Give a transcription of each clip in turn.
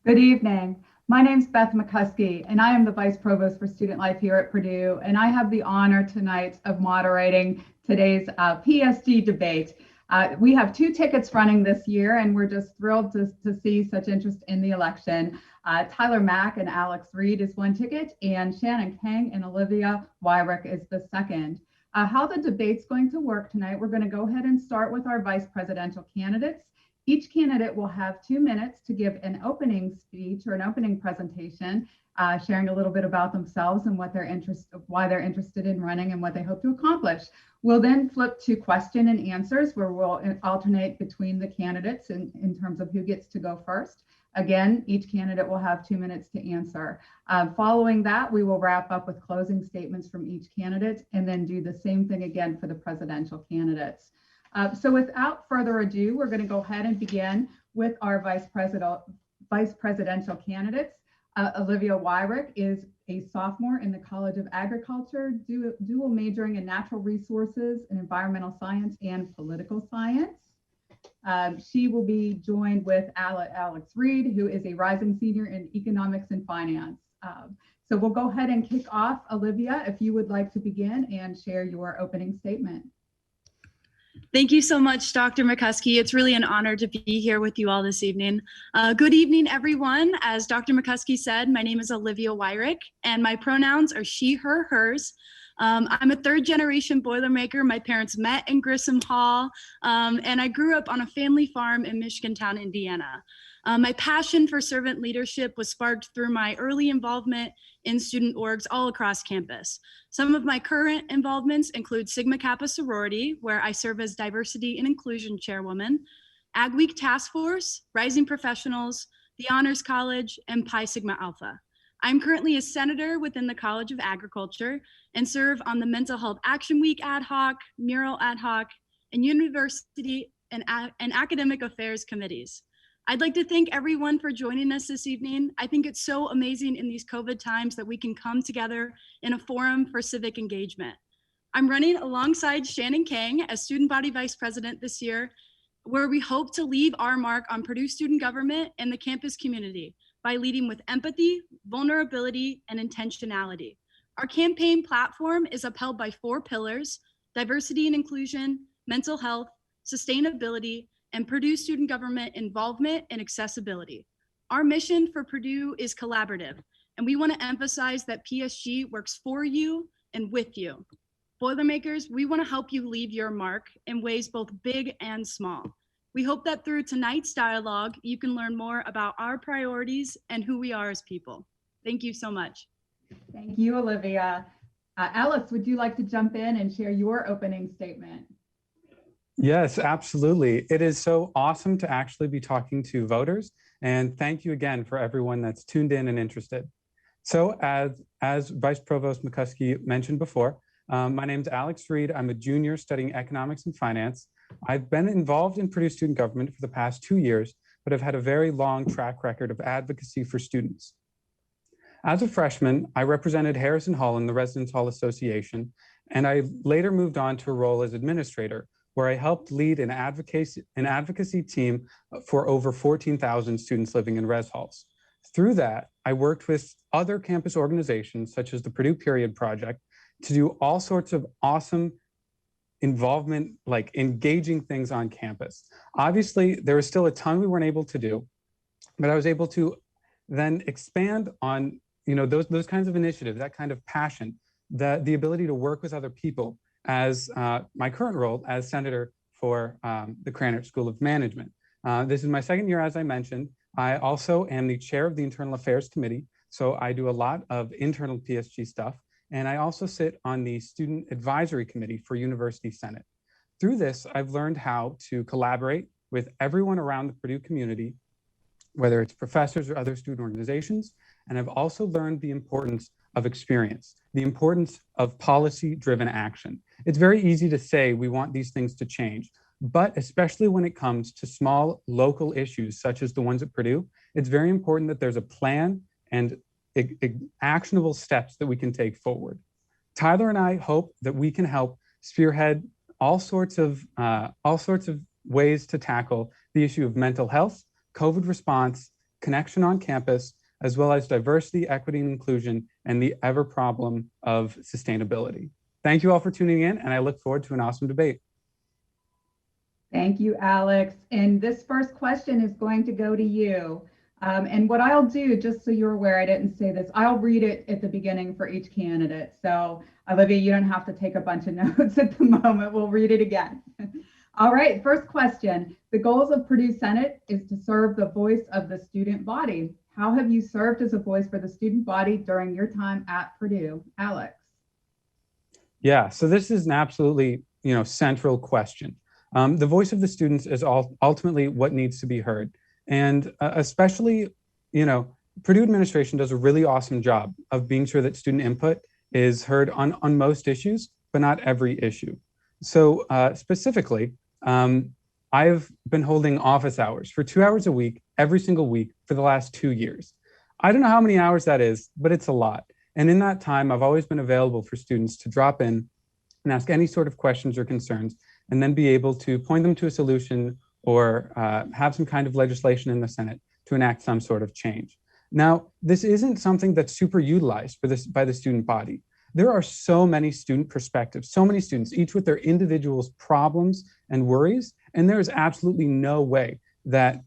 Good evening. My name's Beth McCuskey, and I am the Vice Provost for Student Life here at Purdue. And I have the honor tonight of moderating today's PSG debate. We have two tickets running this year, and we're just thrilled to see such interest in the election. Tyler Mack and Alex Reed is one ticket, and Shannon Kang and Olivia Wyrick is the second. How the debate's going to work tonight, we're going to go ahead and start with our vice presidential candidates. Each candidate will have 2 minutes to give an opening speech or an opening presentation, sharing a little bit about themselves and why they're interested in running and what they hope to accomplish. We'll then flip to question and answers, where we'll alternate between the candidates in terms of who gets to go first. Again, each candidate will have 2 minutes to answer. Following that, we will wrap up with closing statements from each candidate and then do the same thing again for the presidential candidates. So without further ado, we're going to go ahead and begin with our vice presidential candidates. Olivia Wyrick is a sophomore in the College of Agriculture, dual majoring in natural resources and environmental science and political science. She will be joined with Alex Reed, who is a rising senior in economics and finance. So we'll go ahead and kick off. Olivia, if you would like to begin and share your opening statement. Thank you so much, Dr. McCuskey. It's really an honor to be here with you all this evening. Good evening, everyone. As Dr. McCuskey said, my name is Olivia Wyrick, and my pronouns are she, her, hers. I'm a third-generation Boilermaker. My parents met in Grissom Hall, and I grew up on a family farm in Michigantown, Indiana. My passion for servant leadership was sparked through my early involvement in student orgs all across campus. Some of my current involvements include Sigma Kappa sorority, where I serve as diversity and inclusion chairwoman, Ag Week Task Force, Rising Professionals, the Honors College, and Pi Sigma Alpha. I'm currently a senator within the College of Agriculture and serve on the Mental Health Action Week ad hoc, Mural ad hoc, and University and Academic Affairs committees. I'd like to thank everyone for joining us this evening. I think it's so amazing in these COVID times that we can come together in a forum for civic engagement. I'm running alongside Shannon Kang as Student Body Vice President this year, where we hope to leave our mark on Purdue student government and the campus community by leading with empathy, vulnerability, and intentionality. Our campaign platform is upheld by 4 pillars: diversity and inclusion, mental health, sustainability, and Purdue student government involvement and accessibility. Our mission for Purdue is collaborative, and we want to emphasize that PSG works for you and with you. Boilermakers, we want to help you leave your mark in ways both big and small. We hope that through tonight's dialogue, you can learn more about our priorities and who we are as people. Thank you so much. Thank you, Olivia. Alex, would you like to jump in and share your opening statement? Yes, absolutely. It is so awesome to actually be talking to voters. And thank you again for everyone that's tuned in and interested. So as Vice Provost McCuskey mentioned before, my name's Alex Reed. I'm a junior studying economics and finance. I've been involved in Purdue student government for the past 2 years, but have had a very long track record of advocacy for students. As a freshman, I represented Harrison Hall in the Residence Hall Association, and I later moved on to a role as administrator, where I helped lead an advocacy team for over 14,000 students living in res halls. Through that, I worked with other campus organizations, such as the Purdue Period Project, to do all sorts of awesome involvement, like engaging things on campus. Obviously, there was still a ton we weren't able to do, but I was able to then expand on those kinds of initiatives, that kind of passion, the ability to work with other people, as my current role as senator for the Krannert School of Management. This is my second year, as I mentioned. I also am the chair of the Internal Affairs Committee, so I do a lot of internal PSG stuff, and I also sit on the Student Advisory Committee for University Senate. Through this, I've learned how to collaborate with everyone around the Purdue community, whether it's professors or other student organizations, and I've also learned the importance of experience, the importance of policy-driven action. It's very easy to say we want these things to change, but especially when it comes to small local issues such as the ones at Purdue, it's very important that there's a plan and actionable steps that we can take forward. Tyler and I hope that we can help spearhead all sorts of ways to tackle the issue of mental health, COVID response, connection on campus, as well as diversity, equity, and inclusion, and the ever problem of sustainability. Thank you all for tuning in, and I look forward to an awesome debate. Thank you, Alex. And this first question is going to go to you. And what I'll do, just so you're aware, I didn't say this, I'll read it at the beginning for each candidate. So Olivia, you don't have to take a bunch of notes at the moment. We'll read it again. All right, first question. The goals of Purdue Senate is to serve the voice of the student body. How have you served as a voice for the student body during your time at Purdue? Alex. Yeah, so this is an absolutely, central question. The voice of the students is ultimately what needs to be heard. And especially, Purdue administration does a really awesome job of being sure that student input is heard on most issues, but not every issue. So specifically, I've been holding office hours for 2 hours a week, every single week for the last 2 years. I don't know how many hours that is, but it's a lot. And in that time, I've always been available for students to drop in and ask any sort of questions or concerns, and then be able to point them to a solution or have some kind of legislation in the Senate to enact some sort of change. Now, this isn't something that's super utilized by the student body. There are so many student perspectives, so many students, each with their individual problems and worries, and there is absolutely no way that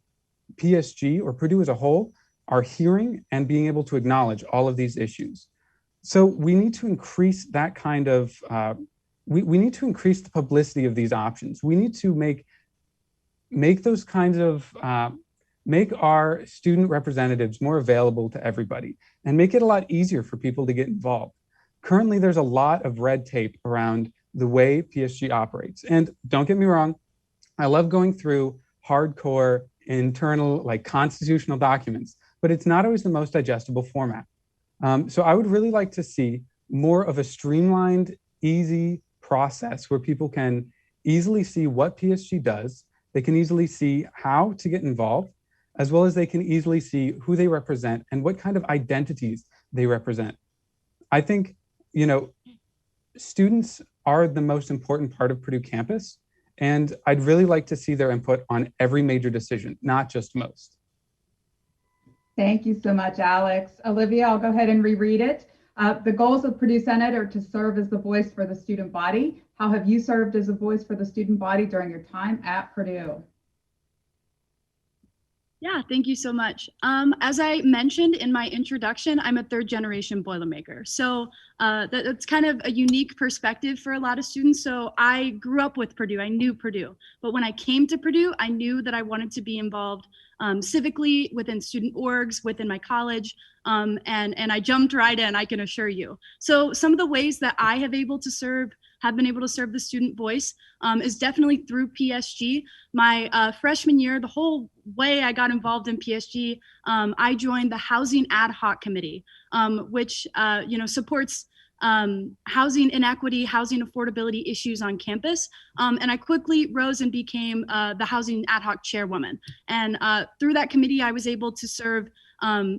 PSG or Purdue as a whole are hearing and being able to acknowledge all of these issues. So we need to increase that kind of, we need to increase the publicity of these options. We need to make those kinds of, make our student representatives more available to everybody and make it a lot easier for people to get involved. Currently, there's a lot of red tape around the way PSG operates. And don't get me wrong, I love going through hardcore internal, constitutional documents, but it's not always the most digestible format. So I would really like to see more of a streamlined, easy process where people can easily see what PSG does. They can easily see how to get involved, as well as they can easily see who they represent and what kind of identities they represent. I think, students are the most important part of Purdue campus, and I'd really like to see their input on every major decision, not just most. Thank you so much, Alex. Olivia, I'll go ahead and reread it. The goals of Purdue Senate are to serve as the voice for the student body. How have you served as a voice for the student body during your time at Purdue? Yeah, thank you so much. As I mentioned in my introduction, I'm a third generation Boilermaker. So that's kind of a unique perspective for a lot of students. So I grew up with Purdue, I knew Purdue. But when I came to Purdue, I knew that I wanted to be involved civically within student orgs, within my college, and I jumped right in, I can assure you. So some of the ways that I have been able to serve the student voice is definitely through PSG. My freshman year, the whole way I got involved in PSG, I joined the Housing Ad Hoc Committee, which supports housing inequity, housing affordability issues on campus. And I quickly rose and became the Housing Ad Hoc Chairwoman. And through that committee, I was able to serve,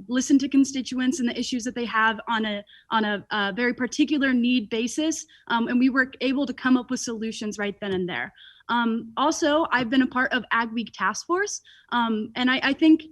listen to constituents and the issues that they have on a very particular need basis. And we were able to come up with solutions right then and there. Also, I've been a part of Ag Week Task Force, and I think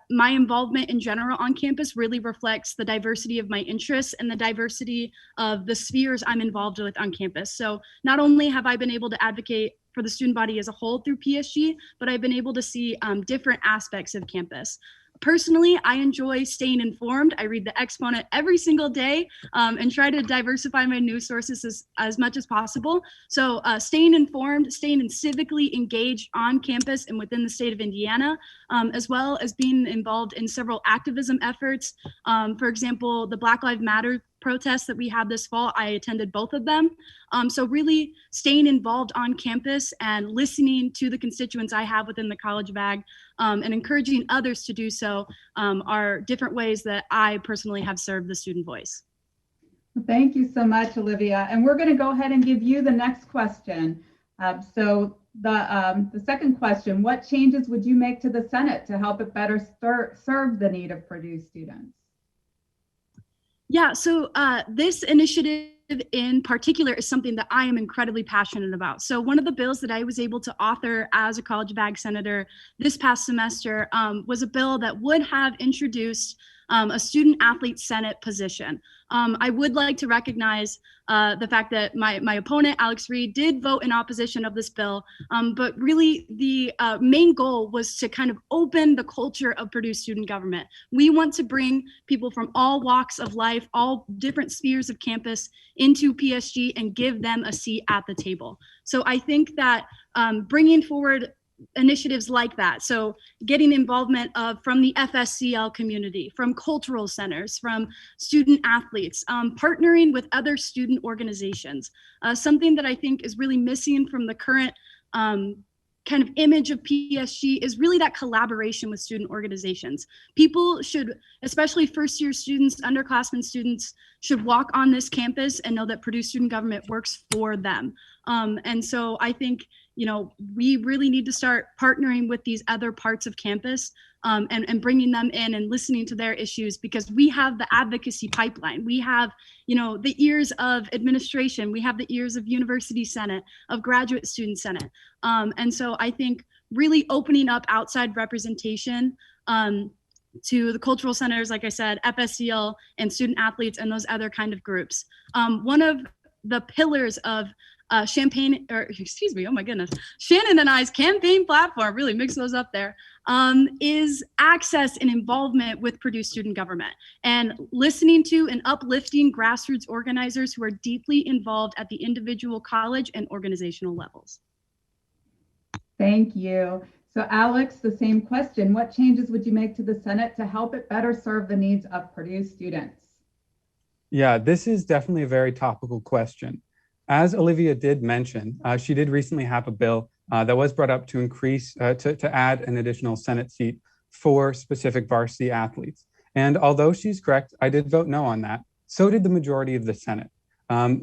my involvement in general on campus really reflects the diversity of my interests and the diversity of the spheres I'm involved with on campus. So not only have I been able to advocate for the student body as a whole through PSG, but I've been able to see different aspects of campus. Personally, I enjoy staying informed. I read the Exponent every single day and try to diversify my news sources as much as possible. So staying informed, staying civically engaged on campus and within the state of Indiana, as well as being involved in several activism efforts. For example, the Black Lives Matter protests that we had this fall, I attended both of them. So really staying involved on campus and listening to the constituents I have within the College of Ag and encouraging others to do so are different ways that I personally have served the student voice. Thank you so much, Olivia. And we're going to go ahead and give you the next question. So the second question, what changes would you make to the Senate to help it better serve the need of Purdue students? Yeah, so this initiative in particular is something that I am incredibly passionate about. So one of the bills that I was able to author as a college bag senator this past semester was a bill that would have introduced a student athlete senate position. I would like to recognize the fact that my opponent, Alex Reed, did vote in opposition of this bill, but really the main goal was to kind of open the culture of Purdue student government. We want to bring people from all walks of life, all different spheres of campus into PSG and give them a seat at the table. So I think that bringing forward initiatives like that. So getting involvement from the FSCL community, from cultural centers, from student athletes, partnering with other student organizations. Something that I think is really missing from the current kind of image of PSG is really that collaboration with student organizations. People should, especially first year students, underclassmen students, should walk on this campus and know that Purdue student government works for them. And so I think, you know, we really need to start partnering with these other parts of campus and bringing them in and listening to their issues, because we have the advocacy pipeline. We have, you know, the ears of administration. We have the ears of university senate, of graduate student senate. And so I think really opening up outside representation to the cultural centers, like I said, FSCL and student athletes and those other kind of groups. One of the pillars of Shannon and I's campaign platform, really mix those up there, is access and involvement with Purdue student government and listening to and uplifting grassroots organizers who are deeply involved at the individual college and organizational levels. Thank you. So Alex, the same question. What changes would you make to the Senate to help it better serve the needs of Purdue students? Yeah, this is definitely a very topical question. As Olivia did mention, she did recently have a bill that was brought up to increase, to add an additional Senate seat for specific varsity athletes. And although she's correct, I did vote no on that. So did the majority of the Senate.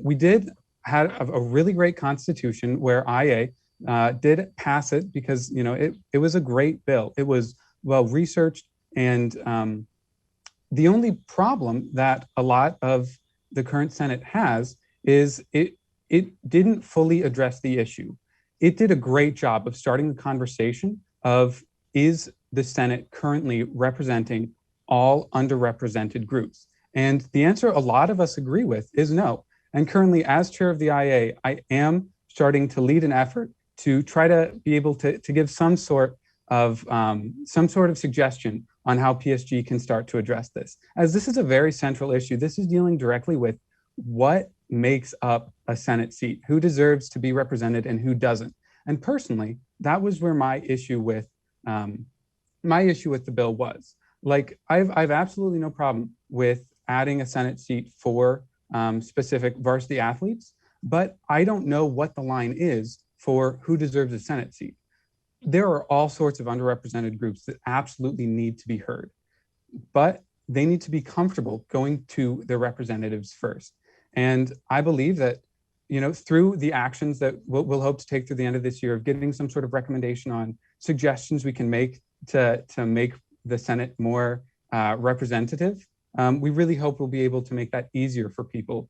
We did have a really great constitution where IA did pass it because, you know, it was a great bill. It was well researched, and the only problem that a lot of the current Senate has is it didn't fully address the issue. It did a great job of starting the conversation of, is the Senate currently representing all underrepresented groups? And the answer a lot of us agree with is no. And currently, as chair of the IA, I am starting to lead an effort to try to be able to give some sort of suggestion on how PSG can start to address this. As this is a very central issue, this is dealing directly with what makes up a Senate seat, who deserves to be represented and who doesn't. And personally, that was where my issue with the bill was. Like, I've absolutely no problem with adding a Senate seat for specific varsity athletes, but I don't know what the line is for who deserves a Senate seat. There are all sorts of underrepresented groups that absolutely need to be heard, but they need to be comfortable going to their representatives first. And I believe that, you know, through the actions that we'll hope to take through the end of this year of getting some sort of recommendation on suggestions we can make to make the Senate more representative, we really hope we'll be able to make that easier for people.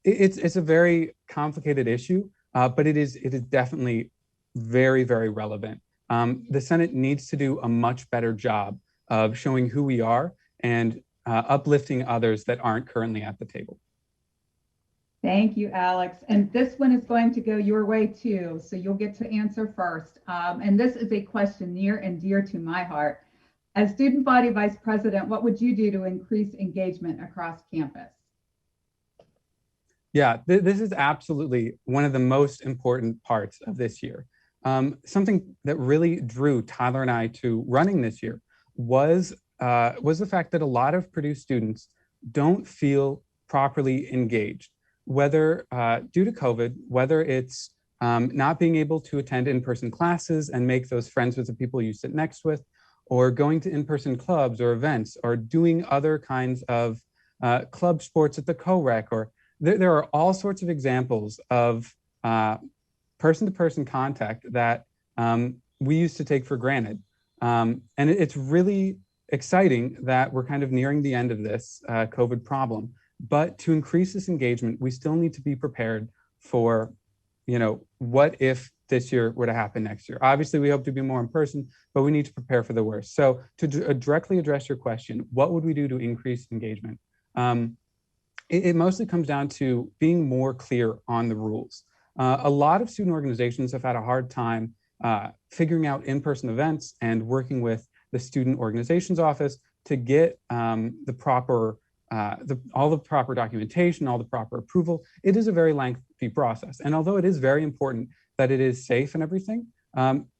It's a very complicated issue, but it is definitely very, very relevant. The Senate needs to do a much better job of showing who we are and uplifting others that aren't currently at the table. Thank you, Alex. And this one is going to go your way too, so you'll get to answer first. And this is a question near and dear to my heart. As student body vice president, what would you do to increase engagement across campus? Yeah, this is absolutely one of the most important parts of this year. Something that really drew Tyler and I to running this year was the fact that a lot of Purdue students don't feel properly engaged, whether due to COVID, whether it's not being able to attend in-person classes and make those friends with the people you sit next with, or going to in-person clubs or events, or doing other kinds of club sports at the co-rec, or there are all sorts of examples of person-to-person contact that we used to take for granted. And it's really exciting that we're kind of nearing the end of this COVID problem. But to increase this engagement, we still need to be prepared for, what if this year were to happen next year? Obviously, we hope to be more in person, but we need to prepare for the worst. So to directly address your question, what would we do to increase engagement? It mostly comes down to being more clear on the rules. A lot of student organizations have had a hard time figuring out in-person events and working with the student organizations office to get all the proper documentation, all the proper approval. It is a very lengthy process. And although it is very important that it is safe and everything,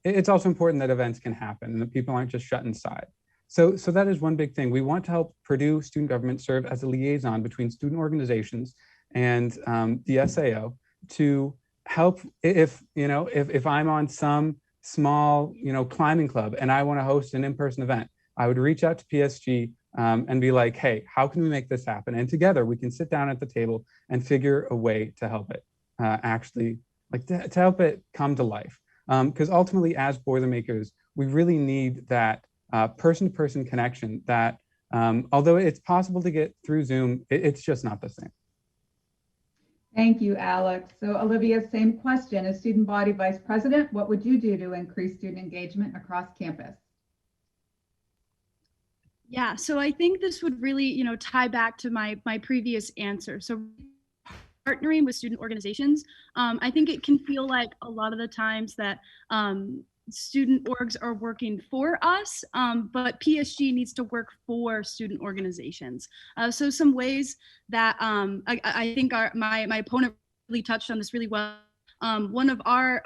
it's also important that events can happen and that people aren't just shut inside. So that is one big thing. We want to help Purdue student government serve as a liaison between student organizations and the SAO to help if I'm on some small, climbing club and I want to host an in-person event, I would reach out to PSG and be like, hey, how can we make this happen? And together we can sit down at the table and figure a way to help it to help it come to life. Because ultimately, as Boilermakers, we really need that person-to-person connection that, although it's possible to get through Zoom, it's just not the same. Thank you, Alex. So Olivia, same question. As student body vice president, what would you do to increase student engagement across campus? Yeah, so I think this would really, tie back to my previous answer. So partnering with student organizations, I think it can feel like a lot of the times that student orgs are working for us, but PSG needs to work for student organizations. So some ways that I think my opponent really touched on this really well. One of our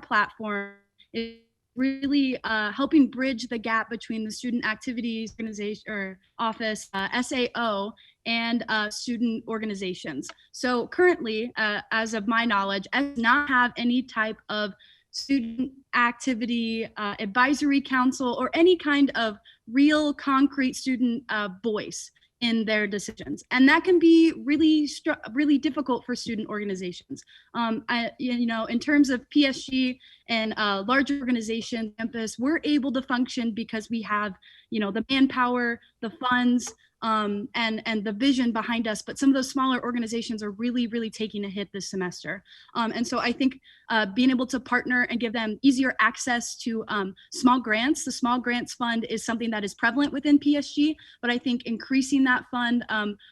platform is really helping bridge the gap between the student activities organization or office, SAO, and student organizations. So currently, as of my knowledge, does not have any type of student activity advisory council or any kind of real concrete student voice in their decisions. And that can be really difficult for student organizations. In terms of PSG and larger organizations, campus, we're able to function because we have, the manpower, the funds, and the vision behind us. But some of those smaller organizations are really taking a hit this semester. And so I think being able to partner and give them easier access to small grants. The Small Grants Fund is something that is prevalent within PSG, but I think increasing that fund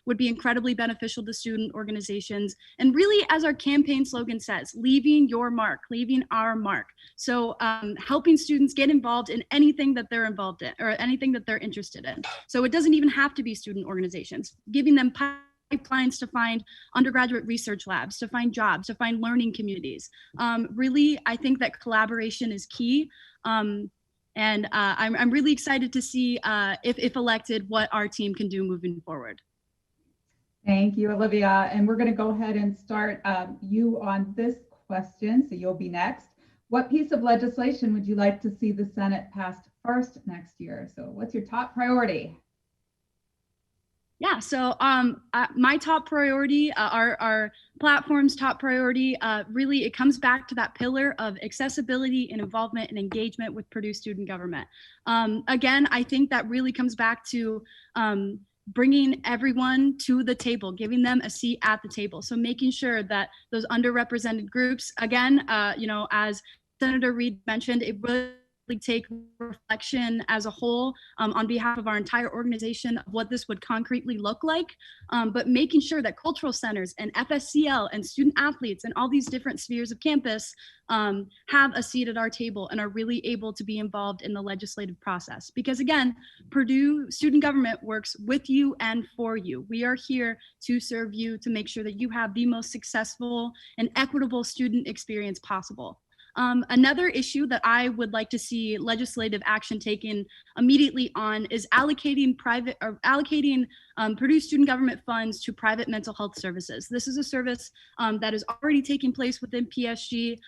would be incredibly beneficial to student organizations. And really, as our campaign slogan says, leaving your mark, leaving our mark. So helping students get involved in anything that they're involved in or anything that they're interested in. So it doesn't even have to be student organizations, giving them pipelines to find undergraduate research labs, to find jobs, to find learning communities. Really, I think that collaboration is key. And I'm really excited to see, if elected, what our team can do moving forward. Thank you, Olivia. And we're going to go ahead and start you on this question. So you'll be next. What piece of legislation would you like to see the Senate passed first next year? So what's your top priority? Yeah, so my top priority, our platform's top priority, really it comes back to that pillar of accessibility and involvement and engagement with Purdue student government. Again, I think that really comes back to bringing everyone to the table, giving them a seat at the table. So making sure that those underrepresented groups, again, as Senator Reed mentioned, it really take reflection as a whole on behalf of our entire organization of what this would concretely look like, but making sure that cultural centers and FSCL and student athletes and all these different spheres of campus have a seat at our table and are really able to be involved in the legislative process. Because again, Purdue student government works with you and for you. We are here to serve you, to make sure that you have the most successful and equitable student experience possible. Another issue that I would like to see legislative action taken immediately on is allocating Purdue student government funds to private mental health services. This is a service that is already taking place within PSG.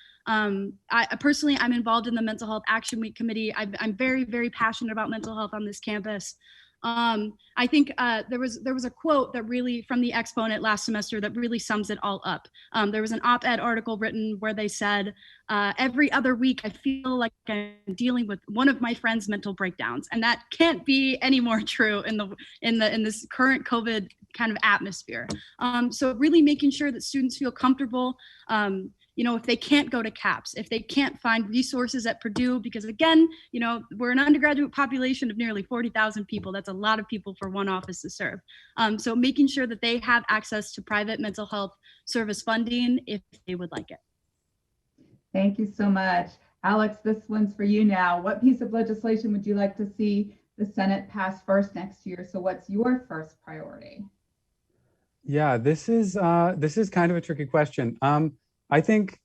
Personally, I'm involved in the Mental Health Action Week Committee. I'm very passionate about mental health on this campus. I think there was a quote that really from the exponent last semester that really sums it all up. There was an op-ed article written where they said, every other week I feel like I'm dealing with one of my friend's mental breakdowns, and that can't be any more true in this current COVID kind of atmosphere. So really making sure that students feel comfortable. If they can't go to CAPS, if they can't find resources at Purdue, because again, we're an undergraduate population of nearly 40,000 people. That's a lot of people for one office to serve. So making sure that they have access to private mental health service funding if they would like it. Thank you so much. Alex, this one's for you now. What piece of legislation would you like to see the Senate pass first next year? So what's your first priority? Yeah, this is kind of a tricky question. I think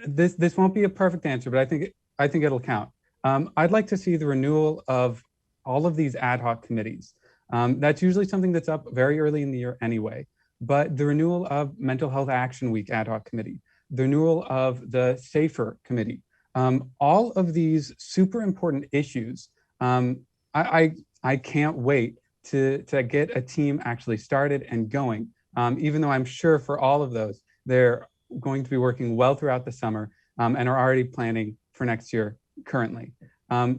this won't be a perfect answer, but I think it'll count. I'd like to see the renewal of all of these ad hoc committees. That's usually something that's up very early in the year anyway. But the renewal of Mental Health Action Week ad hoc committee, the renewal of the SAFER committee, all of these super important issues. I can't wait to get a team actually started and going. Even though I'm sure for all of those, they're going to be working well throughout the summer and are already planning for next year currently.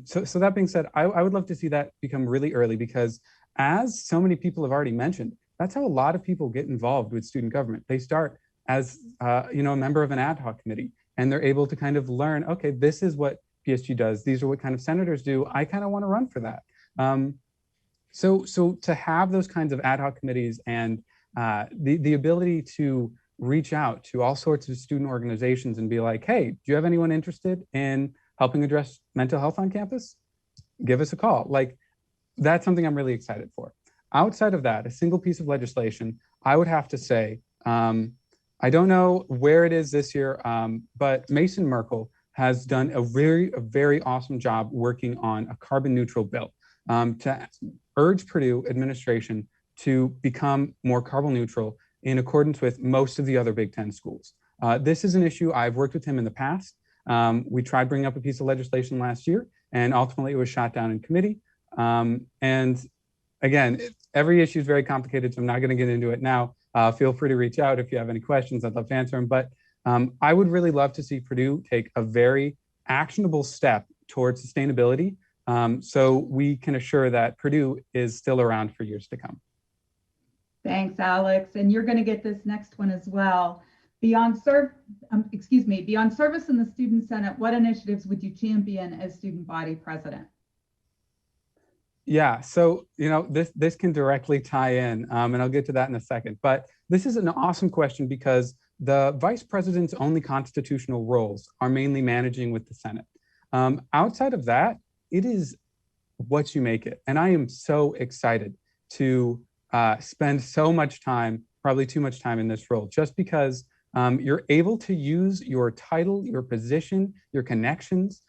So that being said, I would love to see that become really early, because as so many people have already mentioned, that's how a lot of people get involved with student government. They start as a member of an ad hoc committee, and they're able to kind of learn, okay, this is what PSG does. These are what kind of senators do. I kind of want to run for that. So to have those kinds of ad hoc committees and the ability to reach out to all sorts of student organizations and be like, hey, do you have anyone interested in helping address mental health on campus? Give us a call. Like, that's something I'm really excited for. Outside of that, a single piece of legislation, I would have to say, I don't know where it is this year, but Mason Merkel has done a very awesome job working on a carbon neutral bill to urge Purdue administration to become more carbon neutral in accordance with most of the other Big Ten schools. This is an issue I've worked with him in the past. We tried bringing up a piece of legislation last year, and ultimately it was shot down in committee. And again, every issue is very complicated, so I'm not going to get into it now. Feel free to reach out if you have any questions. I'd love to answer them. But I would really love to see Purdue take a very actionable step towards sustainability, so we can assure that Purdue is still around for years to come. Thanks, Alex. And you're going to get this next one as well. Beyond service in the Student Senate, what initiatives would you champion as student body president? Yeah, so this can directly tie in, and I'll get to that in a second. But this is an awesome question because the vice president's only constitutional roles are mainly managing with the Senate. Outside of that, it is what you make it. And I am so excited to spend so much time, probably too much time in this role, just because you're able to use your title, your position, your connections,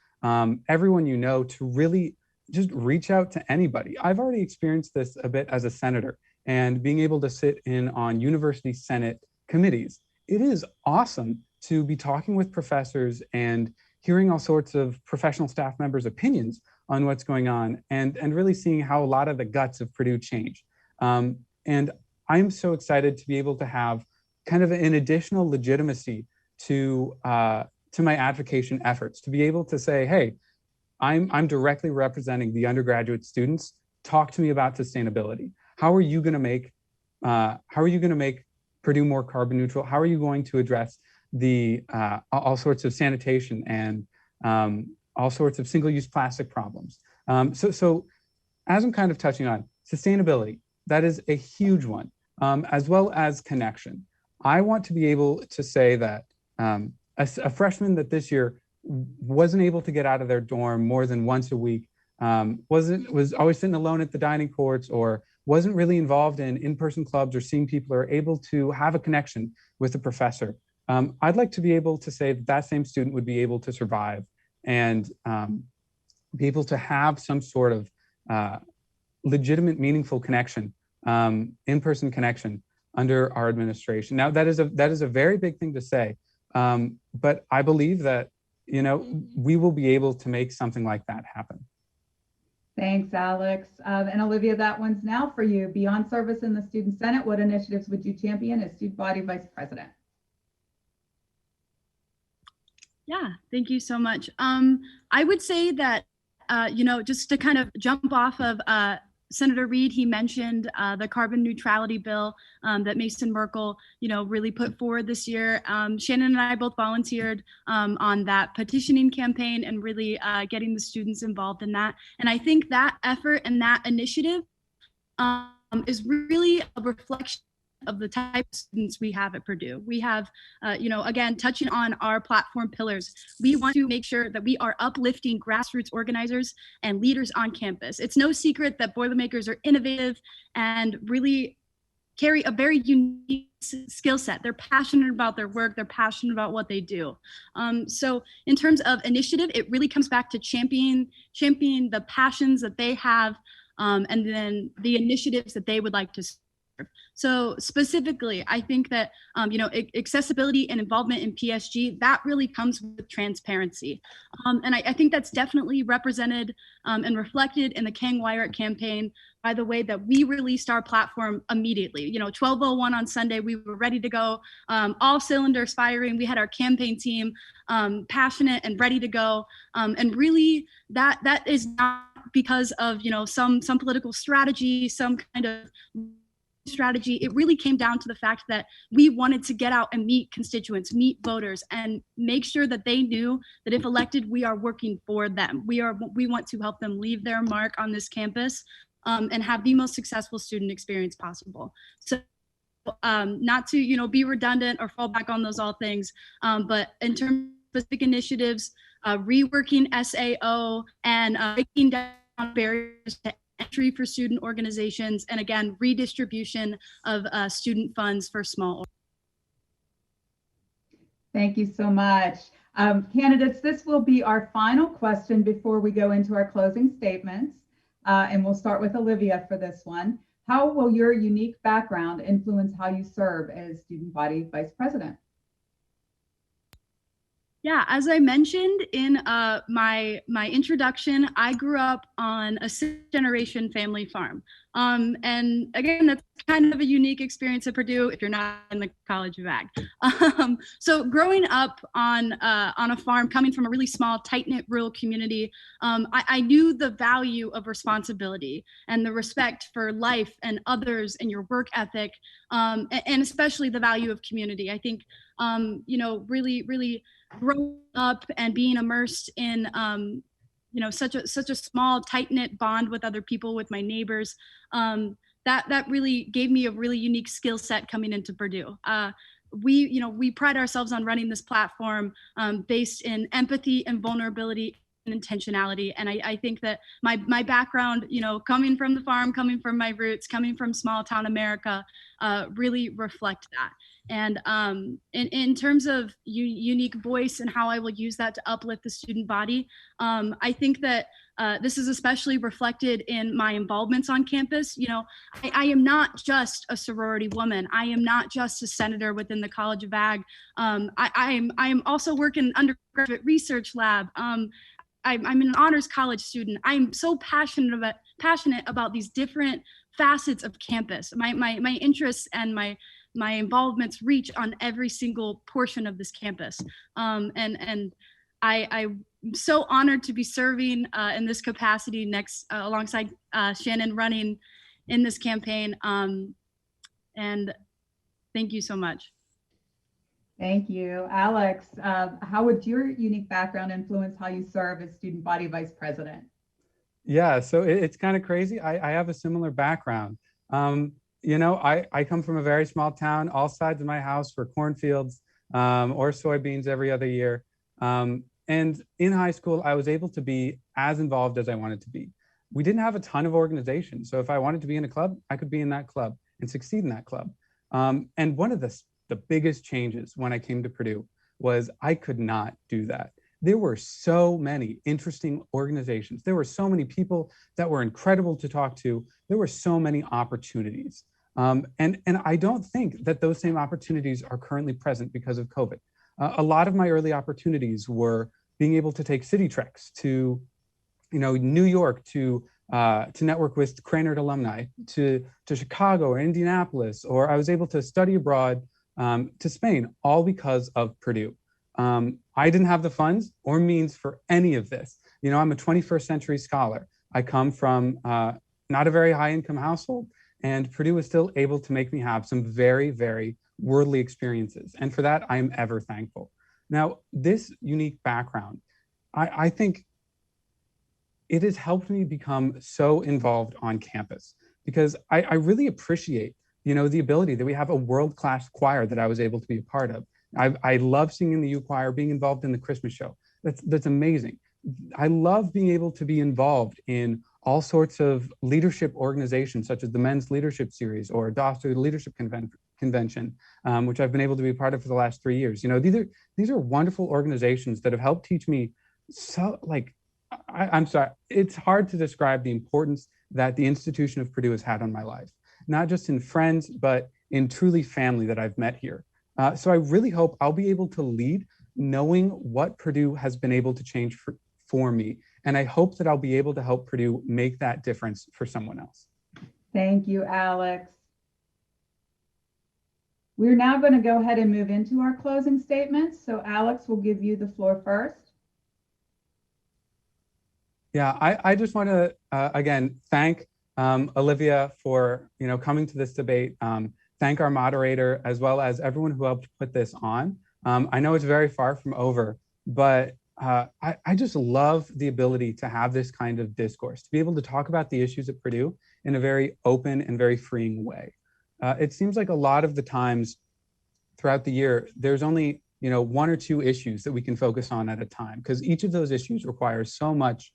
everyone you know, to really just reach out to anybody. I've already experienced this a bit as a senator, and being able to sit in on university Senate committees. It is awesome to be talking with professors and hearing all sorts of professional staff members' opinions on what's going on, and really seeing how a lot of the guts of Purdue change. And I'm so excited to be able to have kind of an additional legitimacy to my advocacy efforts, to be able to say, hey, I'm directly representing the undergraduate students. Talk to me about sustainability. How are you going to make Purdue more carbon neutral? How are you going to address the all sorts of sanitation and all sorts of single-use plastic problems? So as I'm kind of touching on, sustainability, that is a huge one, as well as connection. I want to be able to say that a freshman that this year wasn't able to get out of their dorm more than once a week, was always sitting alone at the dining courts, or wasn't really involved in in-person clubs or seeing people, or able to have a connection with a professor. I'd like to be able to say that that same student would be able to survive and be able to have some sort of legitimate, meaningful connection, in-person connection under our administration. Now, that is a very big thing to say, but I believe that we will be able to make something like that happen. Thanks, Alex. And Olivia, that one's now for you. Beyond service in the Student Senate, what initiatives would you champion as Student Body Vice President? Yeah, thank you so much. I would say that, just to kind of jump off of Senator Reed, he mentioned the carbon neutrality bill that Mason Merkel, really put forward this year. Shannon and I both volunteered on that petitioning campaign and really getting the students involved in that. And I think that effort and that initiative is really a reflection of the type of students we have at Purdue. We have, again, touching on our platform pillars, we want to make sure that we are uplifting grassroots organizers and leaders on campus. It's no secret that Boilermakers are innovative and really carry a very unique skill set. They're passionate about their work. They're passionate about what they do. So in terms of initiative, it really comes back to championing the passions that they have, and then the initiatives that they would like to serve. So specifically, I think that, accessibility and involvement in PSG, that really comes with transparency. And I think that's definitely represented and reflected in the Kang Wyrick campaign by the way that we released our platform immediately. 12:01 on Sunday, we were ready to go, all cylinders firing. We had our campaign team passionate and ready to go. And really that is not because of, some political strategy, some kind of strategy. It really came down to the fact that we wanted to get out and meet constituents, meet voters, and make sure that they knew that if elected, we are working for them. We want to help them leave their mark on this campus and have the most successful student experience possible. So not to be redundant or fall back on those all things, but in terms of specific initiatives, reworking SAO and breaking down barriers to entry for student organizations, and again, redistribution of student funds for small. Thank you so much. Candidates, this will be our final question before we go into our closing statements. And we'll start with Olivia for this one. How will your unique background influence how you serve as Student Body Vice President? Yeah, as I mentioned in my introduction, I grew up on a 6th-generation family farm. And again, that's kind of a unique experience at Purdue if you're not in the College of Ag. So growing up on a farm, coming from a really small, tight-knit rural community, I knew the value of responsibility and the respect for life and others and your work ethic, and especially the value of community. I think, really growing up and being immersed in such a small, tight-knit bond with other people, with my neighbors, that really gave me a really unique skill set coming into Purdue. We pride ourselves on running this platform based in empathy and vulnerability and intentionality. And I think that my background, coming from the farm, coming from my roots, coming from small town America, really reflect that. And in terms of unique voice and how I will use that to uplift the student body, I think that this is especially reflected in my involvements on campus. I am not just a sorority woman. I am not just a senator within the College of Ag. I am also working in undergraduate research lab. I'm an honors college student. I'm so passionate about these different facets of campus. My interests and my involvements reach on every single portion of this campus. And I'm so honored to be serving in this capacity alongside Shannon running in this campaign. And thank you so much. Thank you. Alex, how would your unique background influence how you serve as Student Body Vice President? Yeah, so it's kind of crazy. I have a similar background. I come from a very small town. All sides of my house were cornfields or soybeans every other year. And in high school, I was able to be as involved as I wanted to be. We didn't have a ton of organizations. So if I wanted to be in a club, I could be in that club and succeed in that club. And one of the biggest changes when I came to Purdue was I could not do that. There were so many interesting organizations. There were so many people that were incredible to talk to. There were so many opportunities. And I don't think that those same opportunities are currently present because of COVID. A lot of my early opportunities were being able to take city treks to, New York, to to network with Cranard alumni, to Chicago or Indianapolis, or I was able to study abroad to Spain, all because of Purdue. I didn't have the funds or means for any of this. You know, I'm a 21st century scholar. I come from not a very high income household, and Purdue was still able to make me have some very, very worldly experiences. And for that, I am ever thankful. Now, this unique background, I think it has helped me become so involved on campus because I really appreciate, you know, the ability that we have a world-class choir that I was able to be a part of. I love singing the U Choir, being involved in the Christmas show. That's amazing. I love being able to be involved in all sorts of leadership organizations, such as the Men's Leadership Series or DOSTER Leadership Convention, which I've been able to be a part of for the last 3 years. You know, these are wonderful organizations that have helped teach me so, like, I'm sorry, it's hard to describe the importance that the institution of Purdue has had on my life, not just in friends, but in truly family that I've met here. So I really hope I'll be able to lead knowing what Purdue has been able to change for me. And I hope that I'll be able to help Purdue make that difference for someone else. Thank you, Alex. We're now going to go ahead and move into our closing statements. So Alex will give you the floor first. Yeah, I just want to, again, thank Olivia for, you know, coming to this debate. Thank our moderator, as well as everyone who helped put this on. I know it's very far from over, but I just love the ability to have this kind of discourse, to be able to talk about the issues at Purdue in a very open and very freeing way. It seems like a lot of the times throughout the year, there's only, you know, 1 or 2 issues that we can focus on at a time, because each of those issues requires so much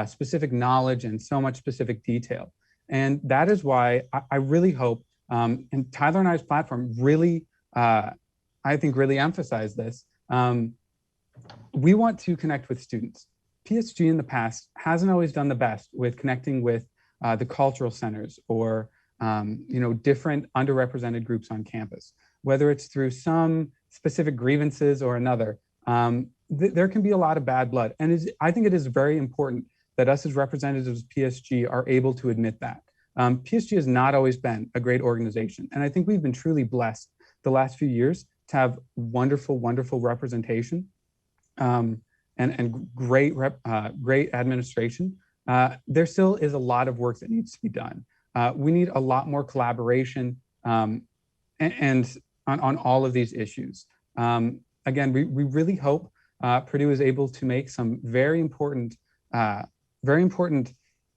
specific knowledge and so much specific detail. And that is why I really hope, and Tyler and I's platform really, I think, really emphasize this. We want to connect with students. PSG in the past hasn't always done the best with connecting with the cultural centers or you know, different underrepresented groups on campus, whether it's through some specific grievances or another. There can be a lot of bad blood. And I think it is very important that us as representatives of PSG are able to admit that. PSG has not always been a great organization. And I think we've been truly blessed the last few years to have wonderful, wonderful representation and great administration. There still is a lot of work that needs to be done. We need a lot more collaboration and on all of these issues. Again, we really hope Purdue is able to make some very important,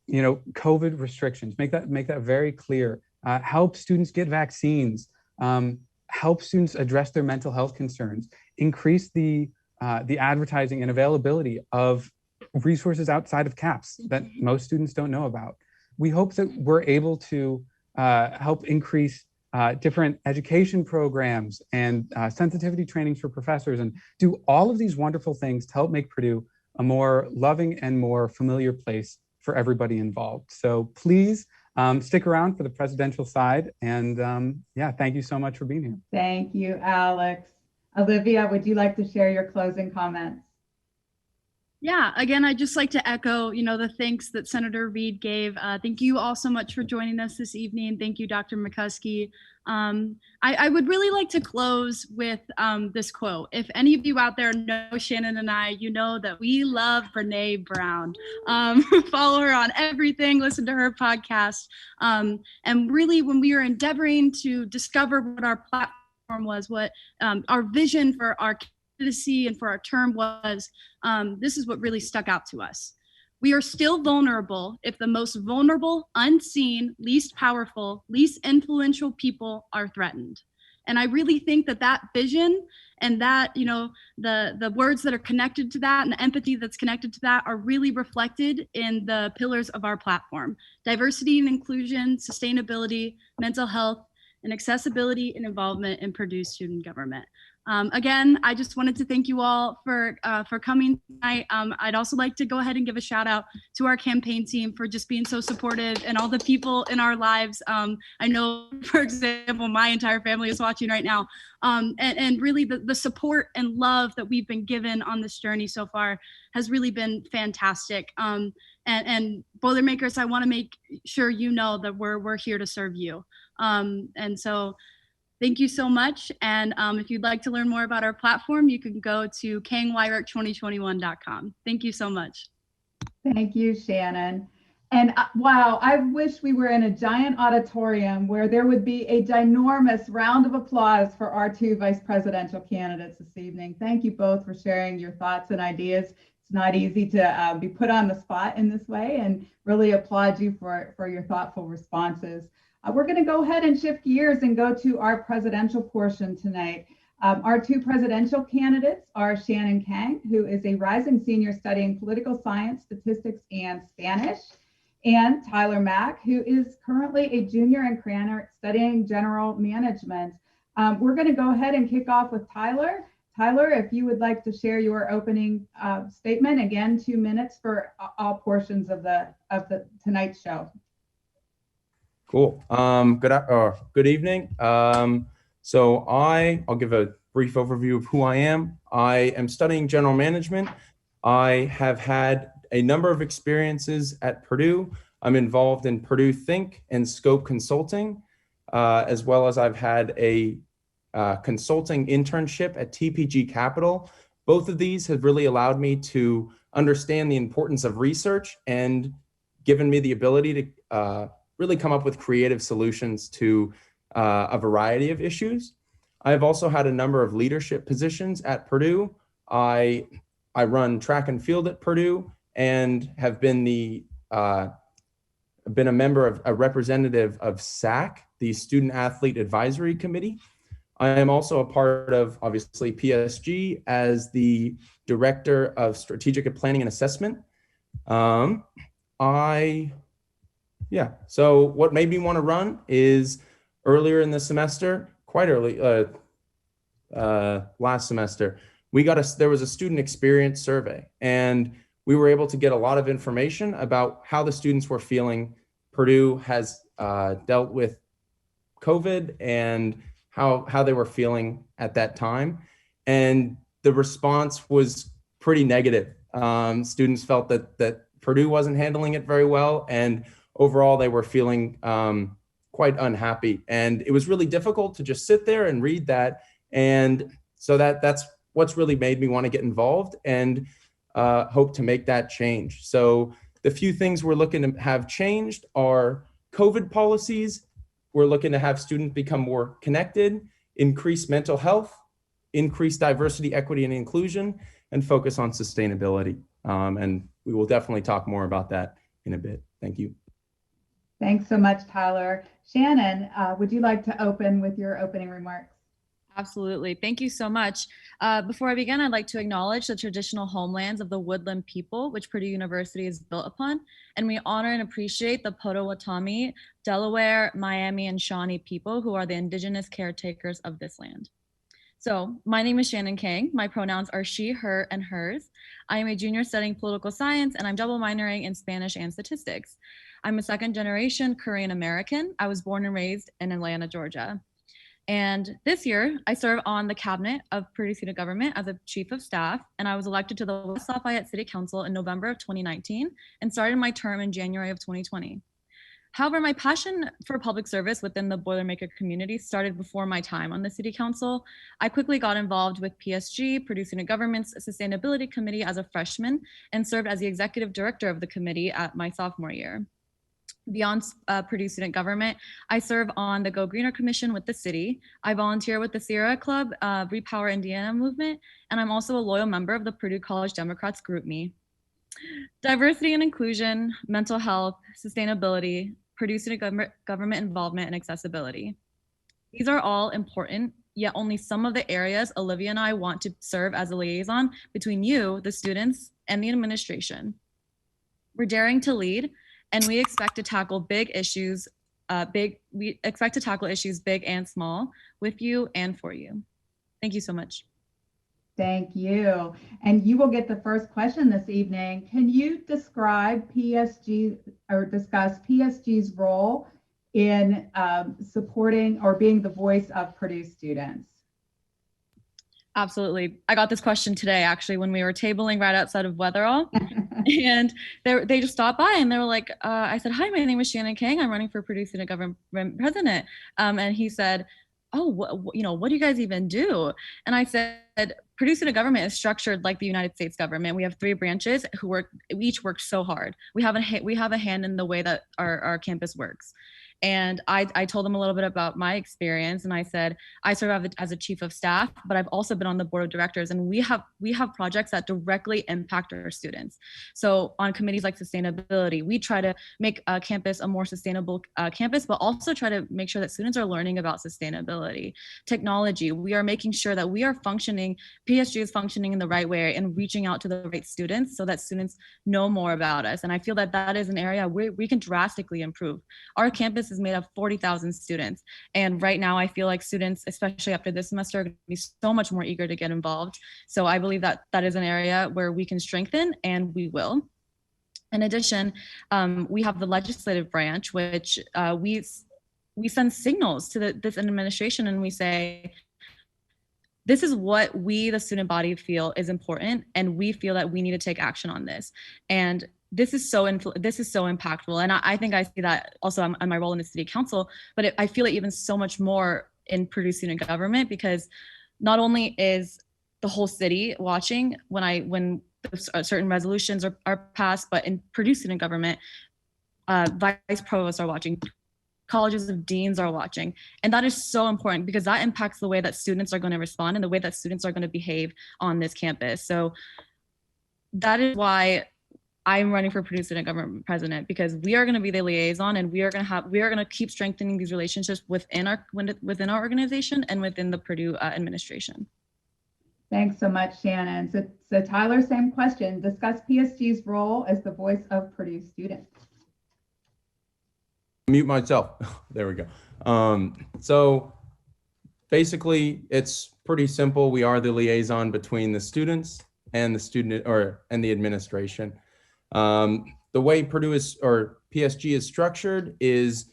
you know, COVID restrictions. Make that very clear. Help students get vaccines. Help students address their mental health concerns. Increase the advertising and availability of resources outside of CAPS that most students don't know about. We hope that we're able to help increase different education programs and sensitivity trainings for professors, and do all of these wonderful things to help make Purdue a more loving and more familiar place for everybody involved. So please stick around for the presidential side. And yeah, thank you so much for being here. Thank you, Alex. Olivia, would you like to share your closing comments? Yeah, again, I'd just like to echo, you know, the thanks that Senator Reed gave. Thank you all so much for joining us this evening. Thank you, Dr. McCuskey. I would really like to close with this quote. If any of you out there know Shannon and I, you know that we love Brene Brown. Follow her on everything, listen to her podcast. And really, when we were endeavoring to discover what our platform was, what our vision for our candidacy and for our term was, this is what really stuck out to us. We are still vulnerable if the most vulnerable, unseen, least powerful, least influential people are threatened. And I really think that that vision and that, you know, the words that are connected to that and the empathy that's connected to that are really reflected in the pillars of our platform: diversity and inclusion, sustainability, mental health, and accessibility and involvement in Purdue student government. Again, I just wanted to thank you all for coming tonight. I'd also like to go ahead and give a shout out to our campaign team for just being so supportive and all the people in our lives. I know, for example, my entire family is watching right now. And really the support and love that we've been given on this journey so far has really been fantastic. And Boilermakers, I want to make sure you know that we're here to serve you. And so thank you so much. And if you'd like to learn more about our platform, you can go to kangwyrick2021.com. Thank you so much. Thank you, Shannon. And wow, I wish we were in a giant auditorium where there would be a ginormous round of applause for our two vice presidential candidates this evening. Thank you both for sharing your thoughts and ideas. It's not easy to be put on the spot in this way, and really applaud you for your thoughtful responses. We're going to go ahead and shift gears and go to our presidential portion tonight. Our two presidential candidates are Shannon Kang, who is a rising senior studying political science, statistics, and Spanish, and Tyler Mack, who is currently a junior in Krannert studying general management. We're going to go ahead and kick off with Tyler. Tyler, if you would like to share your opening statement, again, 2 minutes for all portions of the tonight's show. Cool. Good evening. So I'll give a brief overview of who I am. I am studying general management. I have had a number of experiences at Purdue. I'm involved in Purdue Think and Scope Consulting, as well as I've had a consulting internship at TPG Capital. Both of these have really allowed me to understand the importance of research and given me the ability to really come up with creative solutions to a variety of issues. I've also had a number of leadership positions at Purdue. I run track and field at Purdue and have been a member of a representative of SAC, the Student Athlete Advisory Committee. I am also a part of, obviously, PSG as the Director of Strategic Planning and Assessment. So what made me want to run is earlier in the semester, quite early, last semester, there was a student experience survey, and we were able to get a lot of information about how the students were feeling. Purdue has dealt with COVID and how they were feeling at that time. And the response was pretty negative. Students felt that Purdue wasn't handling it very well, and overall, they were feeling quite unhappy. And it was really difficult to just sit there and read that. And so that's what's really made me want to get involved and hope to make that change. So the few things we're looking to have changed are COVID policies. We're looking to have students become more connected, increase mental health, increase diversity, equity, and inclusion, and focus on sustainability. And we will definitely talk more about that in a bit. Thank you. Thanks so much, Tyler. Shannon, would you like to open with your opening remarks? Absolutely. Thank you so much. Before I begin, I'd like to acknowledge the traditional homelands of the Woodland people, which Purdue University is built upon, and we honor and appreciate the Potawatomi, Delaware, Miami, and Shawnee people who are the indigenous caretakers of this land. So my name is Shannon Kang. My pronouns are she, her, and hers. I am a junior studying political science, and I'm double minoring in Spanish and statistics. I'm a second generation Korean American. I was born and raised in Atlanta, Georgia. And this year, I serve on the cabinet of Purdue Student Government as a chief of staff, and I was elected to the West Lafayette City Council in November of 2019 and started my term in January of 2020. However, my passion for public service within the Boilermaker community started before my time on the City Council. I quickly got involved with PSG, Purdue Student Government's Sustainability Committee as a freshman, and served as the executive director of the committee at my sophomore year. Beyond Purdue Student Government, I serve on the Go Greener Commission with the city. I volunteer with the Sierra Club, Repower Indiana movement, and I'm also a loyal member of the Purdue College Democrats GroupMe. Diversity and inclusion, mental health, sustainability, Purdue Student Government involvement, and accessibility. These are all important, yet only some of the areas Olivia and I want to serve as a liaison between you, the students, and the administration. We're daring to lead, and we expect to tackle big issues, big and small with you and for you. Thank you so much. Thank you. And you will get the first question this evening. Can you describe PSG or discuss PSG's role in supporting or being the voice of Purdue students? Absolutely. I got this question today, actually, when we were tabling right outside of Weatherall. And they just stopped by and they were like, I said, hi, my name is Shannon Kang. I'm running for Purdue Student Government President. And he said, oh, what do you guys even do? And I said, Purdue Student Government is structured like the United States government. We have 3 branches who each work so hard. We have a hand in the way that our campus works. And I told them a little bit about my experience, and I said, I serve as a chief of staff, but I've also been on the board of directors, and we have projects that directly impact our students. So on committees like sustainability, we try to make a campus a more sustainable campus, but also try to make sure that students are learning about sustainability. Technology, we are making sure that we are functioning, PSG is functioning in the right way and reaching out to the right students so that students know more about us. And I feel that that is an area where we can drastically improve. Our campus is made of 40,000 students. And right now I feel like students, especially after this semester, are going to be so much more eager to get involved. So I believe that that is an area where we can strengthen, and we will. In addition, we have the legislative branch, which we send signals to this administration, and we say, this is what we, the student body, feel is important, and we feel that we need to take action on this. And this is so impactful, and I think I see that also on my role in the city council. But I feel it even so much more in Purdue student government, because not only is the whole city watching when certain resolutions are passed, but in Purdue student government, vice provosts are watching. Colleges of deans are watching. And that is so important, because that impacts the way that students are going to respond and the way that students are going to behave on this campus. So that is why I'm running for Purdue Student Government President, because we are going to be the liaison, and we are going to keep strengthening these relationships within our organization and within the Purdue administration. Thanks so much, Shannon. So Tyler, same question. Discuss PSG's role as the voice of Purdue students. Mute myself. There we go. So basically, it's pretty simple. We are the liaison between the students and the administration. The way Purdue or PSG is structured is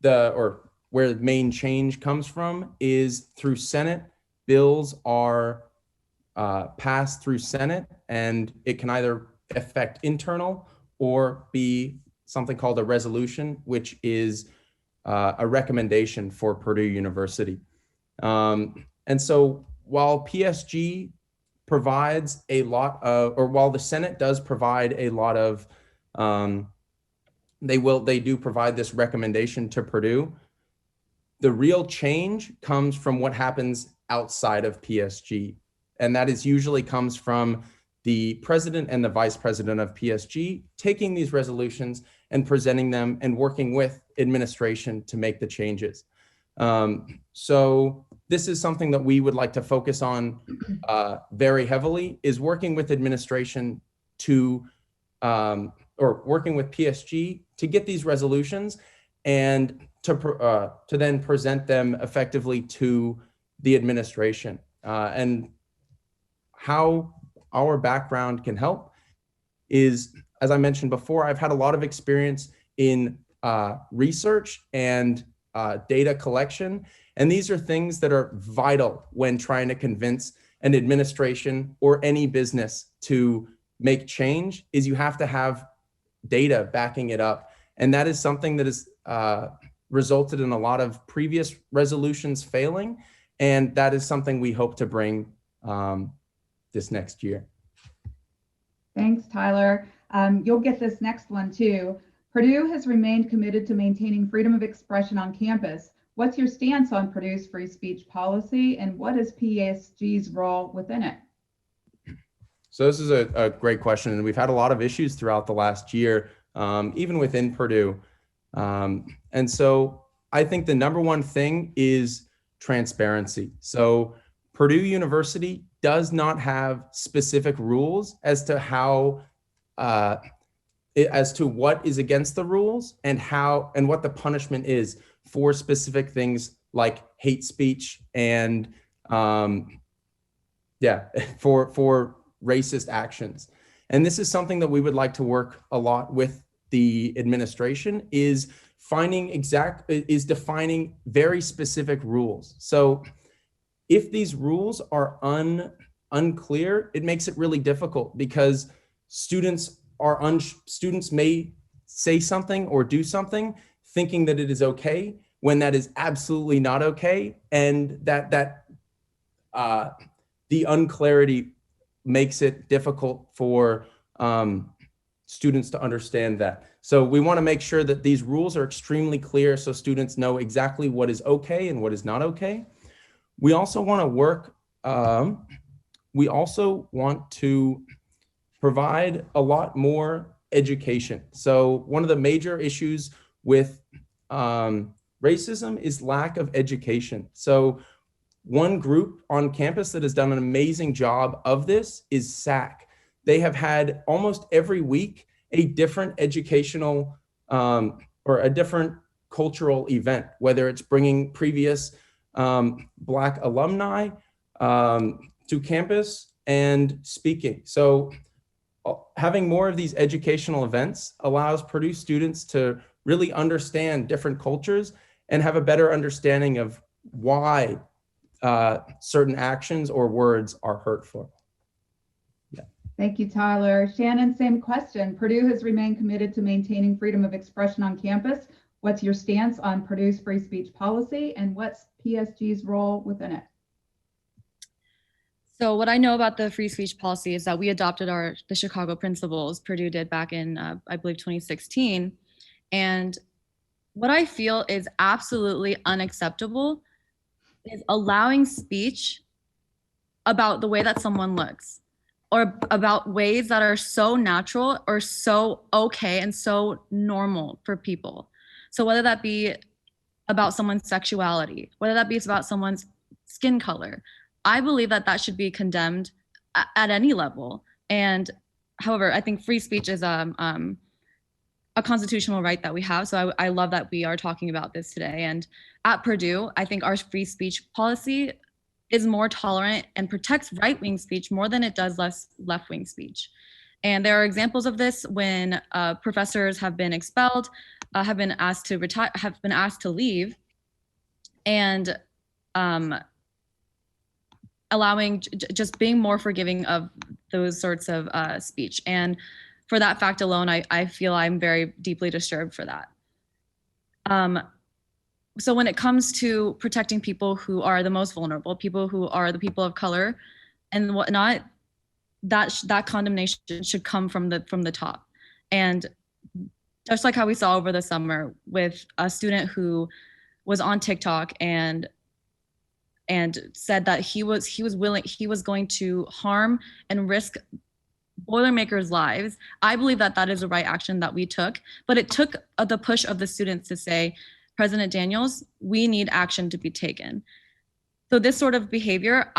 where the main change comes from is through Senate. Bills are passed through Senate, and it can either affect internal or be something called a resolution, which is a recommendation for Purdue University. And so while PSG provides a lot of, or while the Senate does provide a lot of, they do provide this recommendation to Purdue, the real change comes from what happens outside of PSG. And that is usually comes from the president and the vice president of PSG taking these resolutions and presenting them and working with administration to make the changes. So this is something that we would like to focus on very heavily, is working with administration to, or working with PSG to get these resolutions and to then present them effectively to the administration. And how our background can help is, as I mentioned before, I've had a lot of experience in research and data collection. And these are things that are vital when trying to convince an administration or any business to make change, is you have to have data backing it up. And that is something that has resulted in a lot of previous resolutions failing. And that is something we hope to bring this next year. Thanks, Tyler. You'll get this next one too. Purdue has remained committed to maintaining freedom of expression on campus. What's your stance on Purdue's free speech policy, and what is PSG's role within it? So this is a great question, and we've had a lot of issues throughout the last year, even within Purdue. And so I think the number one thing is transparency. So Purdue University does not have specific rules as to how, as to what is against the rules and how, and what the punishment is for specific things like hate speech and yeah, for racist actions. And this is something that we would like to work a lot with the administration, is defining very specific rules. So if these rules are unclear, it makes it really difficult, because students may say something or do something thinking that it is okay when that is absolutely not okay, and that the unclarity makes it difficult for students to understand that. So we want to make sure that these rules are extremely clear, so students know exactly what is okay and what is not okay. We also want to work, we also want to provide a lot more education. So one of the major issues with racism is lack of education. So one group on campus that has done an amazing job of this is SAC. They have had almost every week a different educational or a different cultural event, whether it's bringing previous Black alumni to campus and speaking. So having more of these educational events allows Purdue students to really understand different cultures and have a better understanding of why certain actions or words are hurtful. Yeah. Thank you, Tyler. Shannon, same question. Purdue has remained committed to maintaining freedom of expression on campus. What's your stance on Purdue's free speech policy, and what's PSG's role within it? So what I know about the free speech policy is that we adopted the Chicago principles. Purdue did back in, I believe, 2016. And what I feel is absolutely unacceptable is allowing speech about the way that someone looks, or about ways that are so natural or so okay and so normal for people. So whether that be about someone's sexuality, whether that be about someone's skin color, I believe that that should be condemned at any level. And however, I think free speech is a constitutional right that we have. So I love that we are talking about this today. And at Purdue, I think our free speech policy is more tolerant and protects right-wing speech more than it does left-wing speech. And there are examples of this when professors have been expelled, have been asked to retire, have been asked to leave, and allowing just being more forgiving of those sorts of speech. And for that fact alone, I feel I'm very deeply disturbed for that. So when it comes to protecting people who are the most vulnerable, people who are the people of color and whatnot, that condemnation should come from the top. And just like how we saw over the summer with a student who was on TikTok and said that he was going to harm and risk Boilermakers' lives. I believe that that is the right action that we took, but it took the push of the students to say, President Daniels, we need action to be taken. So this sort of behavior,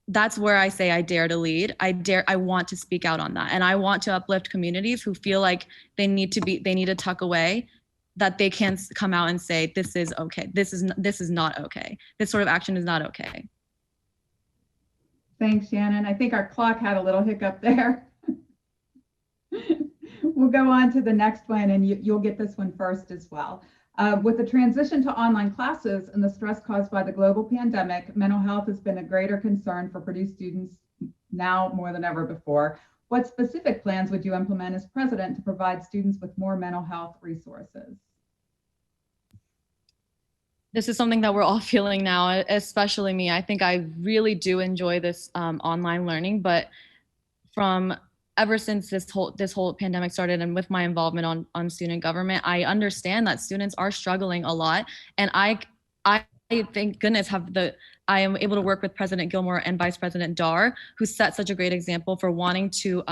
that's where I say I dare to lead. I want to speak out on that. And I want to uplift communities who feel like they need to tuck away, that they can come out and say, this is okay. This is not okay. This sort of action is not okay. Thanks, Shannon. I think our clock had a little hiccup there. We'll go on to the next one, and you'll get this one first as well. With the transition to online classes and the stress caused by the global pandemic, mental health has been a greater concern for Purdue students now more than ever before. What specific plans would you implement as president to provide students with more mental health resources? This is something that we're all feeling now, especially me. I think I really do enjoy this online learning, but from ever since this whole pandemic started and with my involvement on student government, I understand that students are struggling a lot. And I thank goodness I am able to work with President Gilmore and Vice President Dar, who set such a great example for wanting to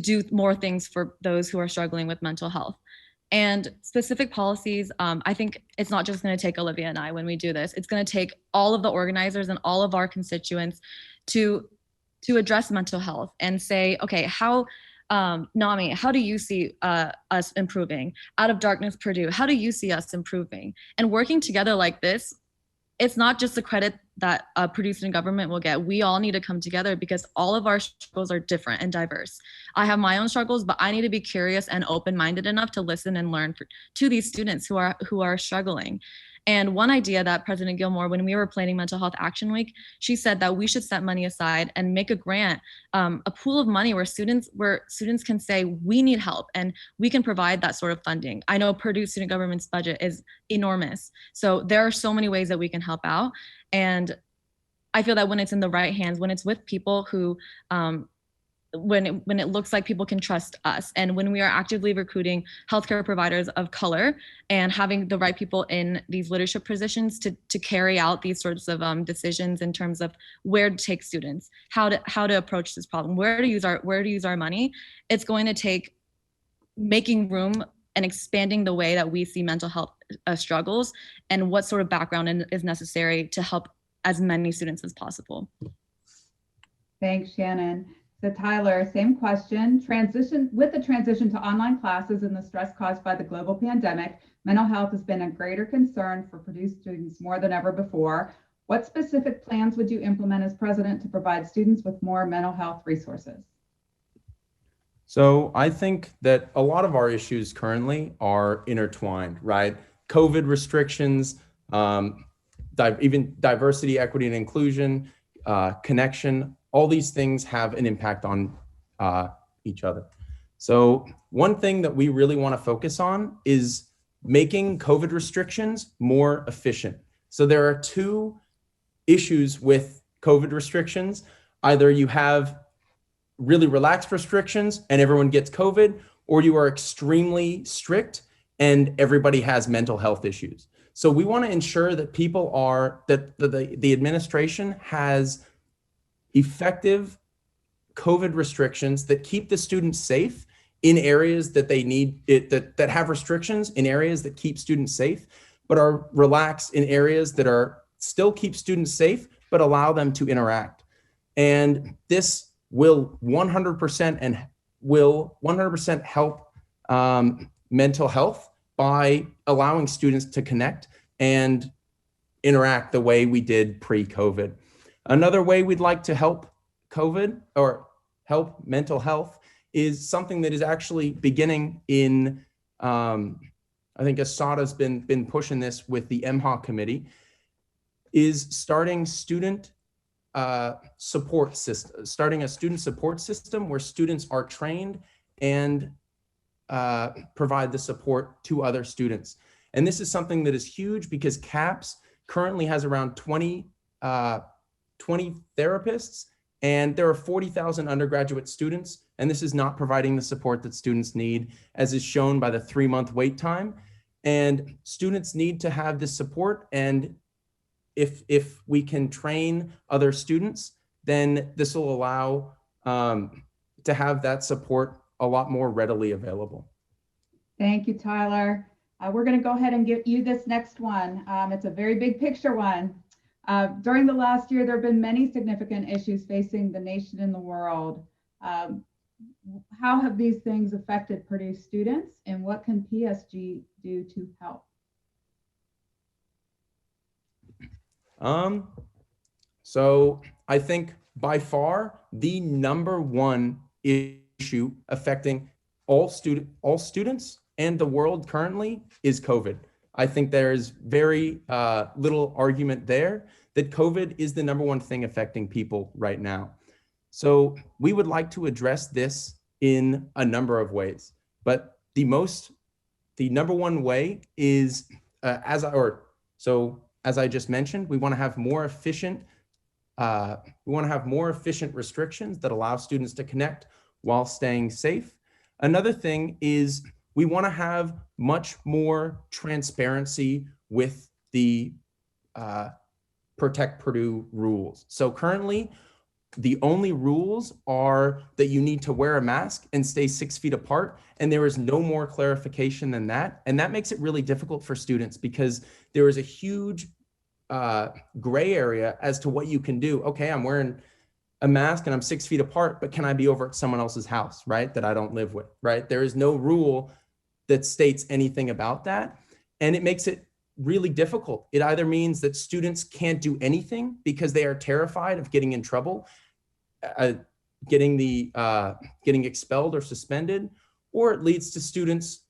do more things for those who are struggling with mental health. And specific policies, I think it's not just going to take Olivia and I when we do this. It's going to take all of the organizers and all of our constituents to address mental health and say, okay, how, NAMI, how do you see us improving? Out of Darkness Purdue, how do you see us improving? And working together like this it's not just the credit that Purdue student government will get. We all need to come together because all of our struggles are different and diverse. I have my own struggles, but I need to be curious and open-minded enough to listen and learn to these students who are struggling. And one idea that President Gilmore, when we were planning Mental Health Action Week, she said that we should set money aside and make a grant, a pool of money where students can say, we need help and we can provide that sort of funding. I know Purdue student government's budget is enormous. So there are so many ways that we can help out. And I feel that when it's in the right hands, when it's with people who, when it looks like people can trust us, and when we are actively recruiting healthcare providers of color and having the right people in these leadership positions to carry out these sorts of decisions in terms of where to take students, how to approach this problem, where to use our money, it's going to take making room and expanding the way that we see mental health struggles and what sort of background is necessary to help as many students as possible. Thanks, Shannon. So Tyler, same question. With the transition to online classes and the stress caused by the global pandemic, mental health has been a greater concern for Purdue students more than ever before. What specific plans would you implement as president to provide students with more mental health resources? So I think that a lot of our issues currently are intertwined, right? COVID restrictions, even diversity, equity, and inclusion, connection, all these things have an impact on each other. So one thing that we really want to focus on is making COVID restrictions more efficient. So there are two issues with COVID restrictions. Either you have really relaxed restrictions and everyone gets COVID, or you are extremely strict and everybody has mental health issues. So we want to ensure that the administration has effective COVID restrictions that keep the students safe in areas that they need it, that have restrictions in areas that keep students safe, but are relaxed in areas that are still keep students safe, but allow them to interact. And this will 100% help mental health by allowing students to connect and interact the way we did pre-COVID. Another way we'd like to help COVID or help mental health is something that is actually beginning in, I think Asada's been pushing this with the MHA committee, is starting a student support system where students are trained and provide the support to other students. And this is something that is huge because CAPS currently has around 20 therapists, and there are 40,000 undergraduate students, and this is not providing the support that students need, as is shown by the 3-month wait time. And students need to have this support, and if we can train other students, then this will allow to have that support a lot more readily available. Thank you, Tyler. We're going to go ahead and give you this next one. It's a very big picture one. During the last year, there have been many significant issues facing the nation and the world. How have these things affected Purdue students, and what can PSG do to help? So I think by far the #1 issue affecting all students and the world currently is COVID. I think there's very little argument there that COVID is the #1 thing affecting people right now. So we would like to address this in a number of ways, but the #1 way is as I just mentioned, we want to have more efficient restrictions that allow students to connect while staying safe. Another thing is we want to have much more transparency with the Protect Purdue rules. So currently, the only rules are that you need to wear a mask and stay 6 feet apart, and there is no more clarification than that. And that makes it really difficult for students because there is a huge gray area as to what you can do. Okay, I'm wearing a mask and I'm 6 feet apart, but can I be over at someone else's house, right, that I don't live with, right? There is no rule that states anything about that. And it makes it really difficult. It either means that students can't do anything because they are terrified of getting in trouble, getting expelled or suspended, or it leads to students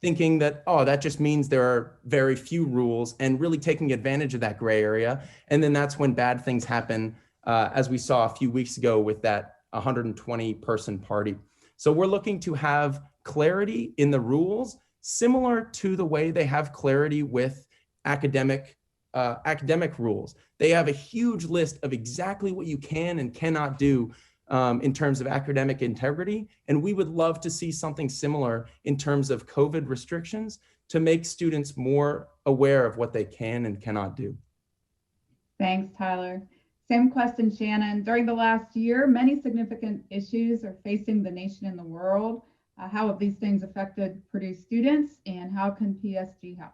thinking that, oh, that just means there are very few rules, and really taking advantage of that gray area. And then that's when bad things happen, as we saw a few weeks ago with that 120-person party. So we're looking to have clarity in the rules, similar to the way they have clarity with academic rules. They have a huge list of exactly what you can and cannot do in terms of academic integrity. And we would love to see something similar in terms of COVID restrictions to make students more aware of what they can and cannot do. Thanks, Tyler. Same question, Shannon. During the last year, many significant issues are facing the nation and the world. How have these things affected Purdue students, and how can PSG help?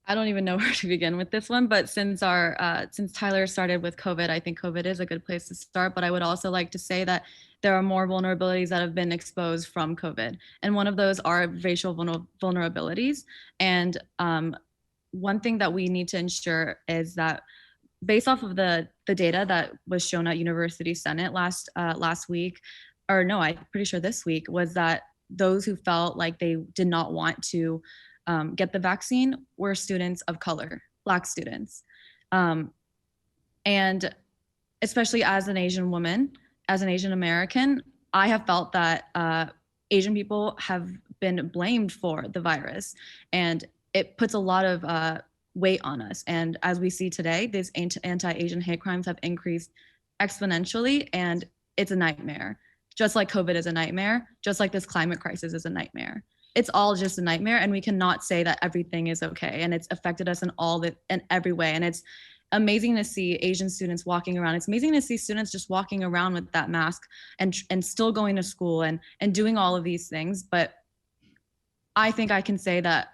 I don't even know where to begin with this one, but since Tyler started with COVID, I think COVID is a good place to start. But I would also like to say that there are more vulnerabilities that have been exposed from COVID. And one of those are racial vulnerabilities. And one thing that we need to ensure is that, based off of the data that was shown at University Senate last week, or no, I'm pretty sure this week, was that those who felt like they did not want to get the vaccine were students of color, Black students. And especially as an Asian woman, as an Asian American, I have felt that Asian people have been blamed for the virus, and it puts a lot of weight on us. And as we see today, these anti-Asian hate crimes have increased exponentially, and it's a nightmare. Just like COVID is a nightmare, just like this climate crisis is a nightmare. It's all just a nightmare, and we cannot say that everything is okay. And it's affected us in every way. And it's amazing to see Asian students walking around. It's amazing to see students just walking around with that mask and still going to school and doing all of these things. But I think I can say that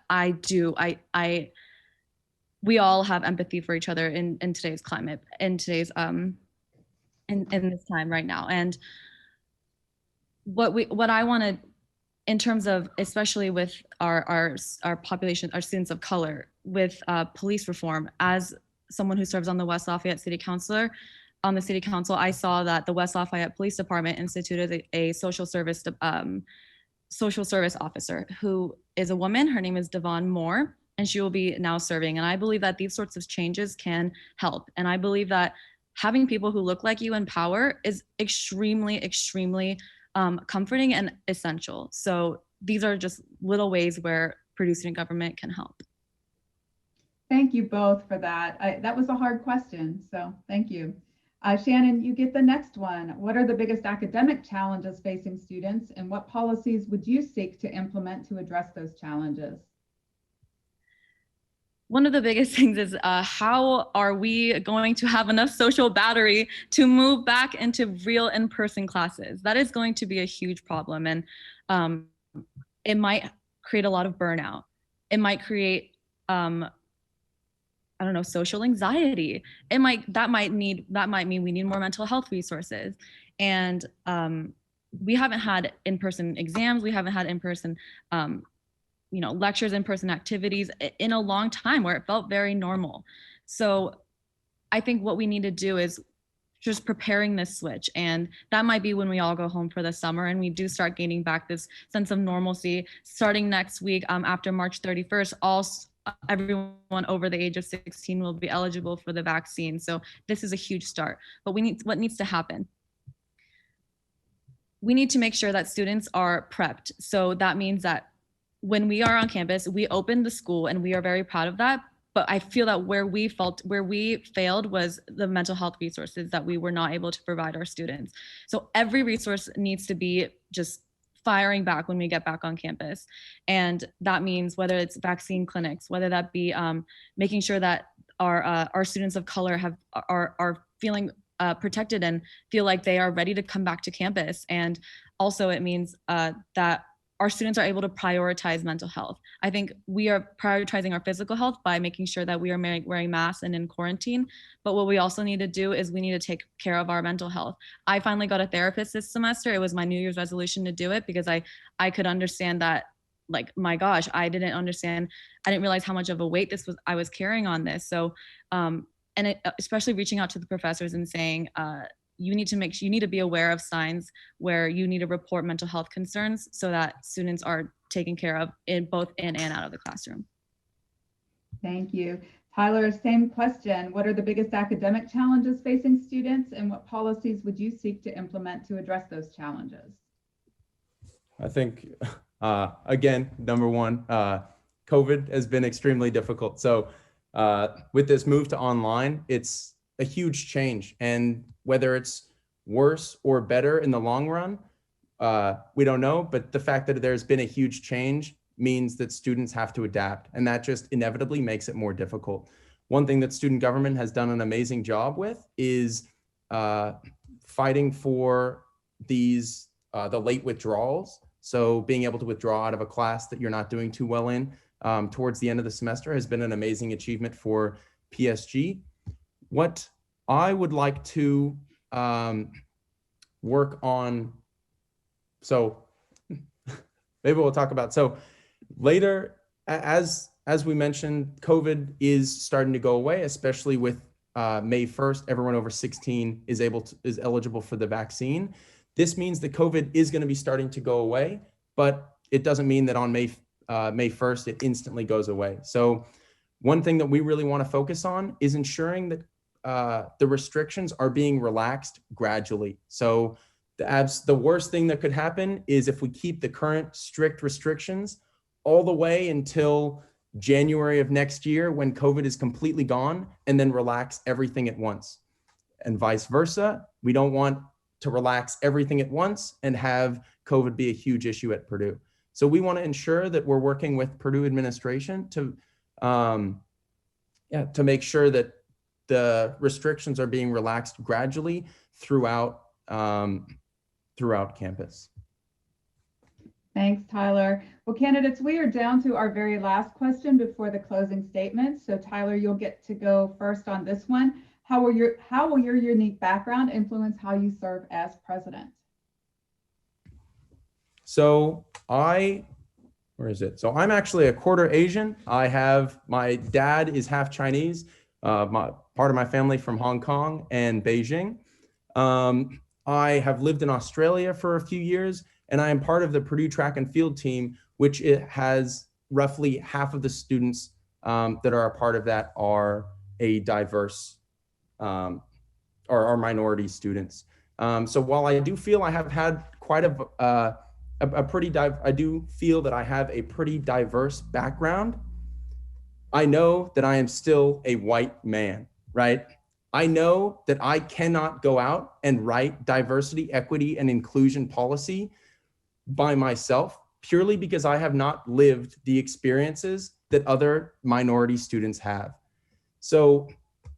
we all have empathy for each other in today's climate, in today's in this time right now. And what I want to, in terms of, especially with our population, our students of color, with police reform, as someone who serves on the West Lafayette City Council, I saw that the West Lafayette Police Department instituted a social service officer who is a woman. Her name is Devon Moore, and she will be now serving. And I believe that these sorts of changes can help. And I believe that having people who look like you in power is extremely, extremely comforting and essential. So these are just little ways where Purdue student government can help. Thank you both for that. That was a hard question, so thank you. Shannon, you get the next one. What are the biggest academic challenges facing students, and what policies would you seek to implement to address those challenges? One of the biggest things is how are we going to have enough social battery to move back into real in-person classes? That is going to be a huge problem, and it might create a lot of burnout. It might create, I don't know, social anxiety. That might mean we need more mental health resources, and we haven't had in-person exams. We haven't had in-person lectures, in-person activities in a long time, where it felt very normal. So I think what we need to do is just preparing this switch. And that might be when we all go home for the summer and we do start gaining back this sense of normalcy. Starting next week, after March 31st, everyone over the age of 16 will be eligible for the vaccine. So this is a huge start. But what needs to happen? We need to make sure that students are prepped. So that means that when we are on campus, we open the school, and we are very proud of that. But I feel that where we failed was the mental health resources that we were not able to provide our students. So every resource needs to be just firing back when we get back on campus. And that means whether it's vaccine clinics, whether that be making sure that our students of color are feeling protected and feel like they are ready to come back to campus. And also it means that our students are able to prioritize mental health. I think we are prioritizing our physical health by making sure that we are wearing masks and in quarantine. But what we also need to do is we need to take care of our mental health. I finally got a therapist this semester. It was my New Year's resolution to do it because I could understand that like, my gosh, I didn't understand. I didn't realize how much of a weight I was carrying on this. So, especially reaching out to the professors and saying, you need to be aware of signs where you need to report mental health concerns so that students are taken care of both in and out of the classroom. Thank you. Tyler, same question. What are the biggest academic challenges facing students, and what policies would you seek to implement to address those challenges? I think, again, number one, COVID has been extremely difficult. So with this move to online, it's a huge change. And whether it's worse or better in the long run, we don't know. But the fact that there's been a huge change means that students have to adapt. And that just inevitably makes it more difficult. One thing that student government has done an amazing job with is fighting for these, the late withdrawals. So being able to withdraw out of a class that you're not doing too well in towards the end of the semester has been an amazing achievement for PSG. What I would like to work on, so maybe we'll talk about, so later, as we mentioned, COVID is starting to go away, especially with May 1st, everyone over 16 is eligible for the vaccine. This means that COVID is going to be starting to go away, but it doesn't mean that on May 1st, it instantly goes away. So one thing that we really want to focus on is ensuring that the restrictions are being relaxed gradually. So the worst thing that could happen is if we keep the current strict restrictions all the way until January of next year when COVID is completely gone, and then relax everything at once. And vice versa, we don't want to relax everything at once and have COVID be a huge issue at Purdue. So we want to ensure that we're working with Purdue administration to make sure that the restrictions are being relaxed gradually throughout campus. Thanks, Tyler. Well, candidates, we are down to our very last question before the closing statement. So Tyler, you'll get to go first on this one. How will your unique background influence how you serve as president? So I'm actually a quarter Asian. My dad is half Chinese, part of my family from Hong Kong and Beijing. I have lived in Australia for a few years, and I am part of the Purdue track and field team, which it has roughly half of the students that are a part of that are a diverse or are minority students. So while I do feel I have had quite I do feel that I have a pretty diverse background, I know that I am still a white man, right? I know that I cannot go out and write diversity, equity, and inclusion policy by myself, purely because I have not lived the experiences that other minority students have. So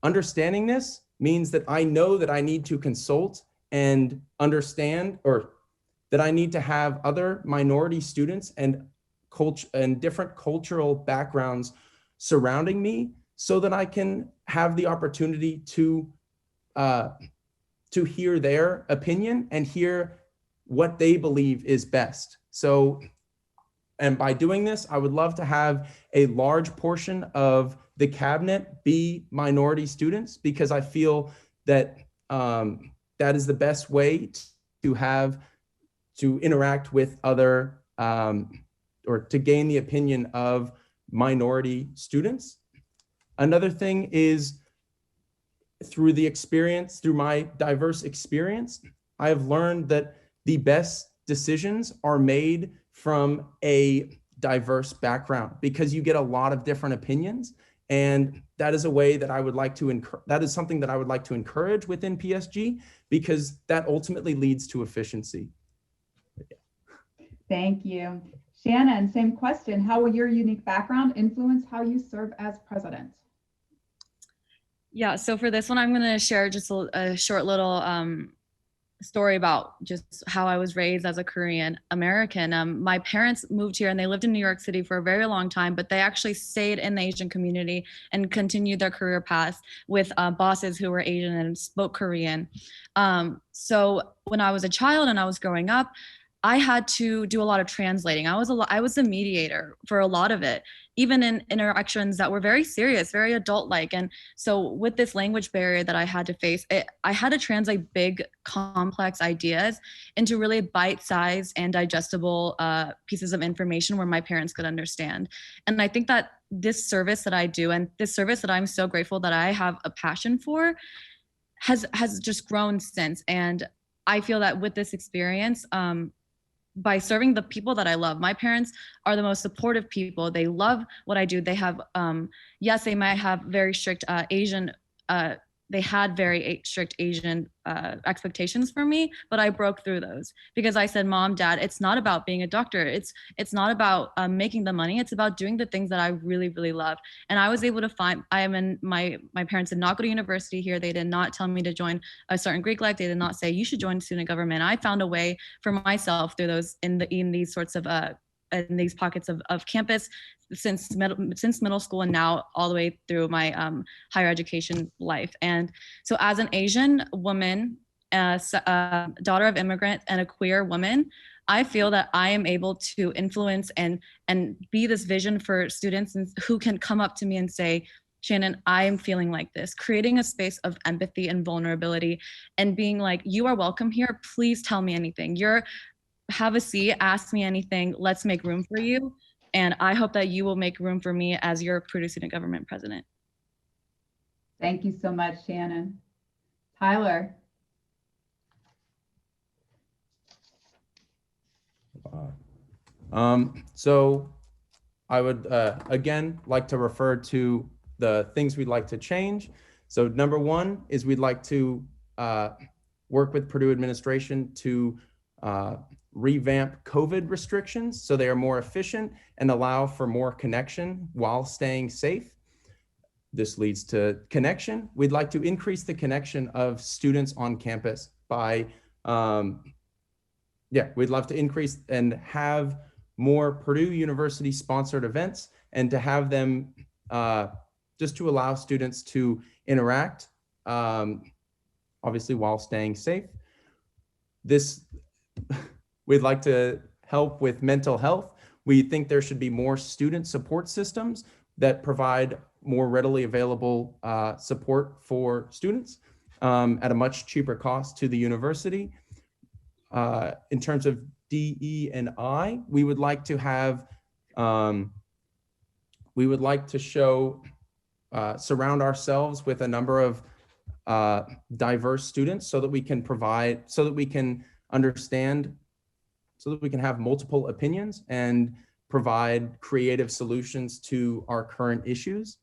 understanding this means that I know that I need to consult and understand, or that I need to have other minority students and different cultural backgrounds surrounding me so that I can have the opportunity to hear their opinion and hear what they believe is best. So, and by doing this, I would love to have a large portion of the cabinet be minority students, because I feel that that is the best way to interact with other, or to gain the opinion of minority students. Another thing is through my diverse experience, I have learned that the best decisions are made from a diverse background, because you get a lot of different opinions. And that is a way that I would like to that is something that I would like to encourage within PSG, because that ultimately leads to efficiency. Thank you. Shannon, same question. How will your unique background influence how you serve as president? Yeah, so for this one, I'm going to share just a short little story about just how I was raised as a Korean American. My parents moved here and they lived in New York City for a very long time, but they actually stayed in the Asian community and continued their career paths with bosses who were Asian and spoke Korean. So when I was a child and I was growing up, I had to do a lot of translating. I was a mediator for a lot of it, even in interactions that were very serious, very adult-like. And so with this language barrier that I had to face, I had to translate big, complex ideas into really bite-sized and digestible pieces of information where my parents could understand. And I think that this service that I do, and this service that I'm so grateful that I have a passion for, has just grown since. And I feel that with this experience, by serving the people that I love. My parents are the most supportive people. They love what I do. They have, yes, they might have very strict Asian, they had very strict Asian expectations for me, but I broke through those because I said, Mom, Dad, it's not about being a doctor. It's not about making the money. It's about doing the things that I really, really love. And I was able to find, my parents did not go to university here. They did not tell me to join a certain Greek leg. They did not say you should join student government. I found a way for myself through those in these sorts of in these pockets of campus since middle school and now all the way through my higher education life. And so as an Asian woman, daughter of immigrant and a queer woman, I feel that I am able to influence and be this vision for students who can come up to me and say, Shannon, I am feeling like this, creating a space of empathy and vulnerability and being like, you are welcome here. Please tell me anything. Have a seat, ask me anything. Let's make room for you. And I hope that you will make room for me as your Purdue Student Government President. Thank you so much, Shannon. Tyler. So I would, again, like to refer to the things we'd like to change. So number one is we'd like to work with Purdue administration to revamp COVID restrictions so they are more efficient and allow for more connection while staying safe. This leads to connection. We'd like to increase the connection of students on campus by, we'd love to increase and have more Purdue University sponsored events and to have them just to allow students to interact, obviously while staying safe. We'd like to help with mental health. We think there should be more student support systems that provide more readily available support for students at a much cheaper cost to the university. In terms of DE and I, we would like to have, we would like to show, surround ourselves with a number of diverse students so that we can provide, so that we can understand, so that we can have multiple opinions and provide creative solutions to our current issues.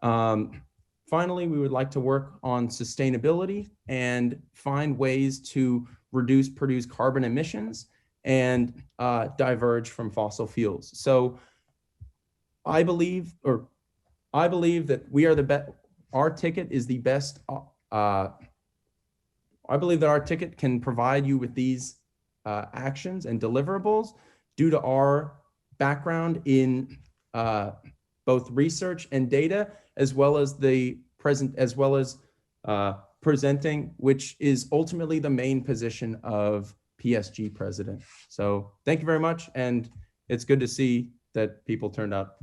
Finally, we would like to work on sustainability and find ways to reduce Purdue's carbon emissions and diverge from fossil fuels. So I believe that we are the best, our ticket is the best. I believe that our ticket can provide you with these actions and deliverables due to our background in both research and data, as well as presenting, which is ultimately the main position of PSG president. So thank you very much. And it's good to see that people turned out.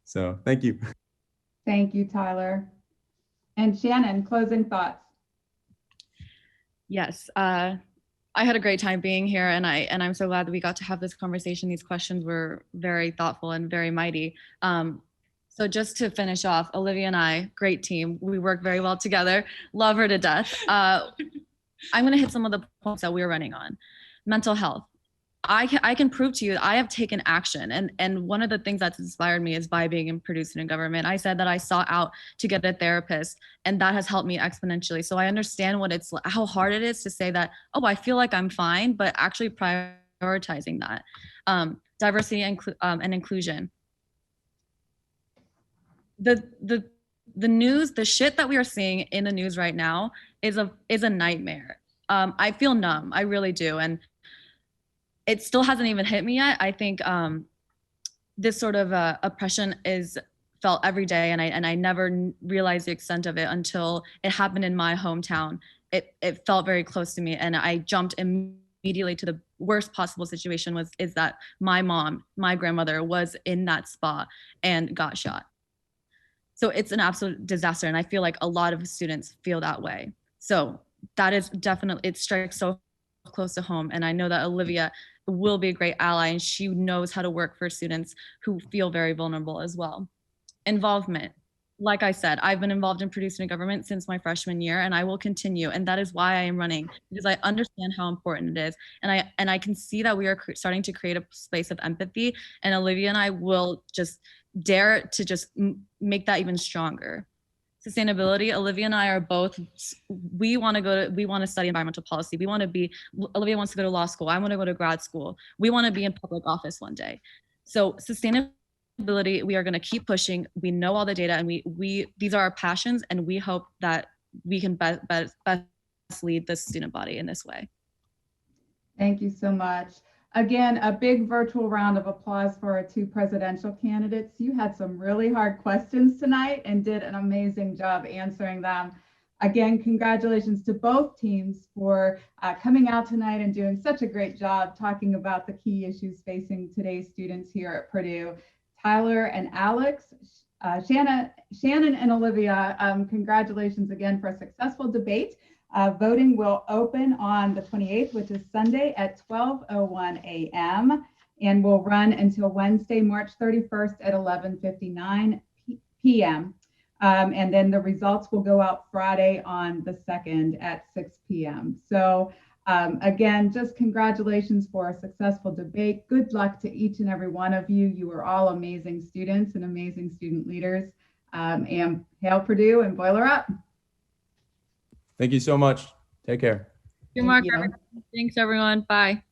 So thank you. Thank you, Tyler. And Shannon, closing thoughts. Yes, I had a great time being here, and I'm so glad that we got to have this conversation. These questions were very thoughtful and very mighty. So just to finish off, Olivia and I, great team. We work very well together. Love her to death. I'm going to hit some of the points that we're running on. Mental health. I can prove to you that I have taken action. And one of the things that's inspired me is by being in Purdue Student Government. I said that I sought out to get a therapist, and that has helped me exponentially. So I understand how hard it is to say that, oh, I feel like I'm fine, but actually prioritizing that. Diversity and inclusion. The news, the shit that we are seeing in the news right now is a nightmare. I feel numb, I really do. And it still hasn't even hit me yet. I think this sort of oppression is felt every day, and I never realized the extent of it until it happened in my hometown. It felt very close to me, and I jumped immediately immediately to the worst possible situation is that my mom, my grandmother, was in that spot and got shot. So it's an absolute disaster. And I feel like a lot of students feel that way. So that is definitely, it strikes so close to home. And I know that Olivia will be a great ally, and she knows how to work for students who feel very vulnerable as well. Involvement. Like I said, I've been involved in Purdue student government since my freshman year, and I will continue. And that is why I am running, because I understand how important it is. And I can see that we are starting to create a space of empathy, and Olivia and I will just dare to just make that even stronger. Sustainability. Olivia and I are both, we want to study environmental policy. Olivia wants to go to law school. I want to go to grad school. We want to be in public office one day. So sustainability, we are going to keep pushing. We know all the data, and these are our passions, and we hope that we can best lead the student body in this way. Thank you so much. Again, a big virtual round of applause for our two presidential candidates. You had some really hard questions tonight and did an amazing job answering them. Again, congratulations to both teams for coming out tonight and doing such a great job talking about the key issues facing today's students here at Purdue. Tyler and Alex, Shannon and Olivia, congratulations again for a successful debate. Voting will open on the 28th, which is Sunday at 12:01 a.m. and will run until Wednesday, March 31st at 11:59 p.m. And then the results will go out Friday on the 2nd at 6 p.m. So again, just congratulations for a successful debate. Good luck to each and every one of you. You are all amazing students and amazing student leaders. And hail Purdue and boiler up. Thank you so much. Take care. Thank you, Mark. Thanks, everyone. Bye.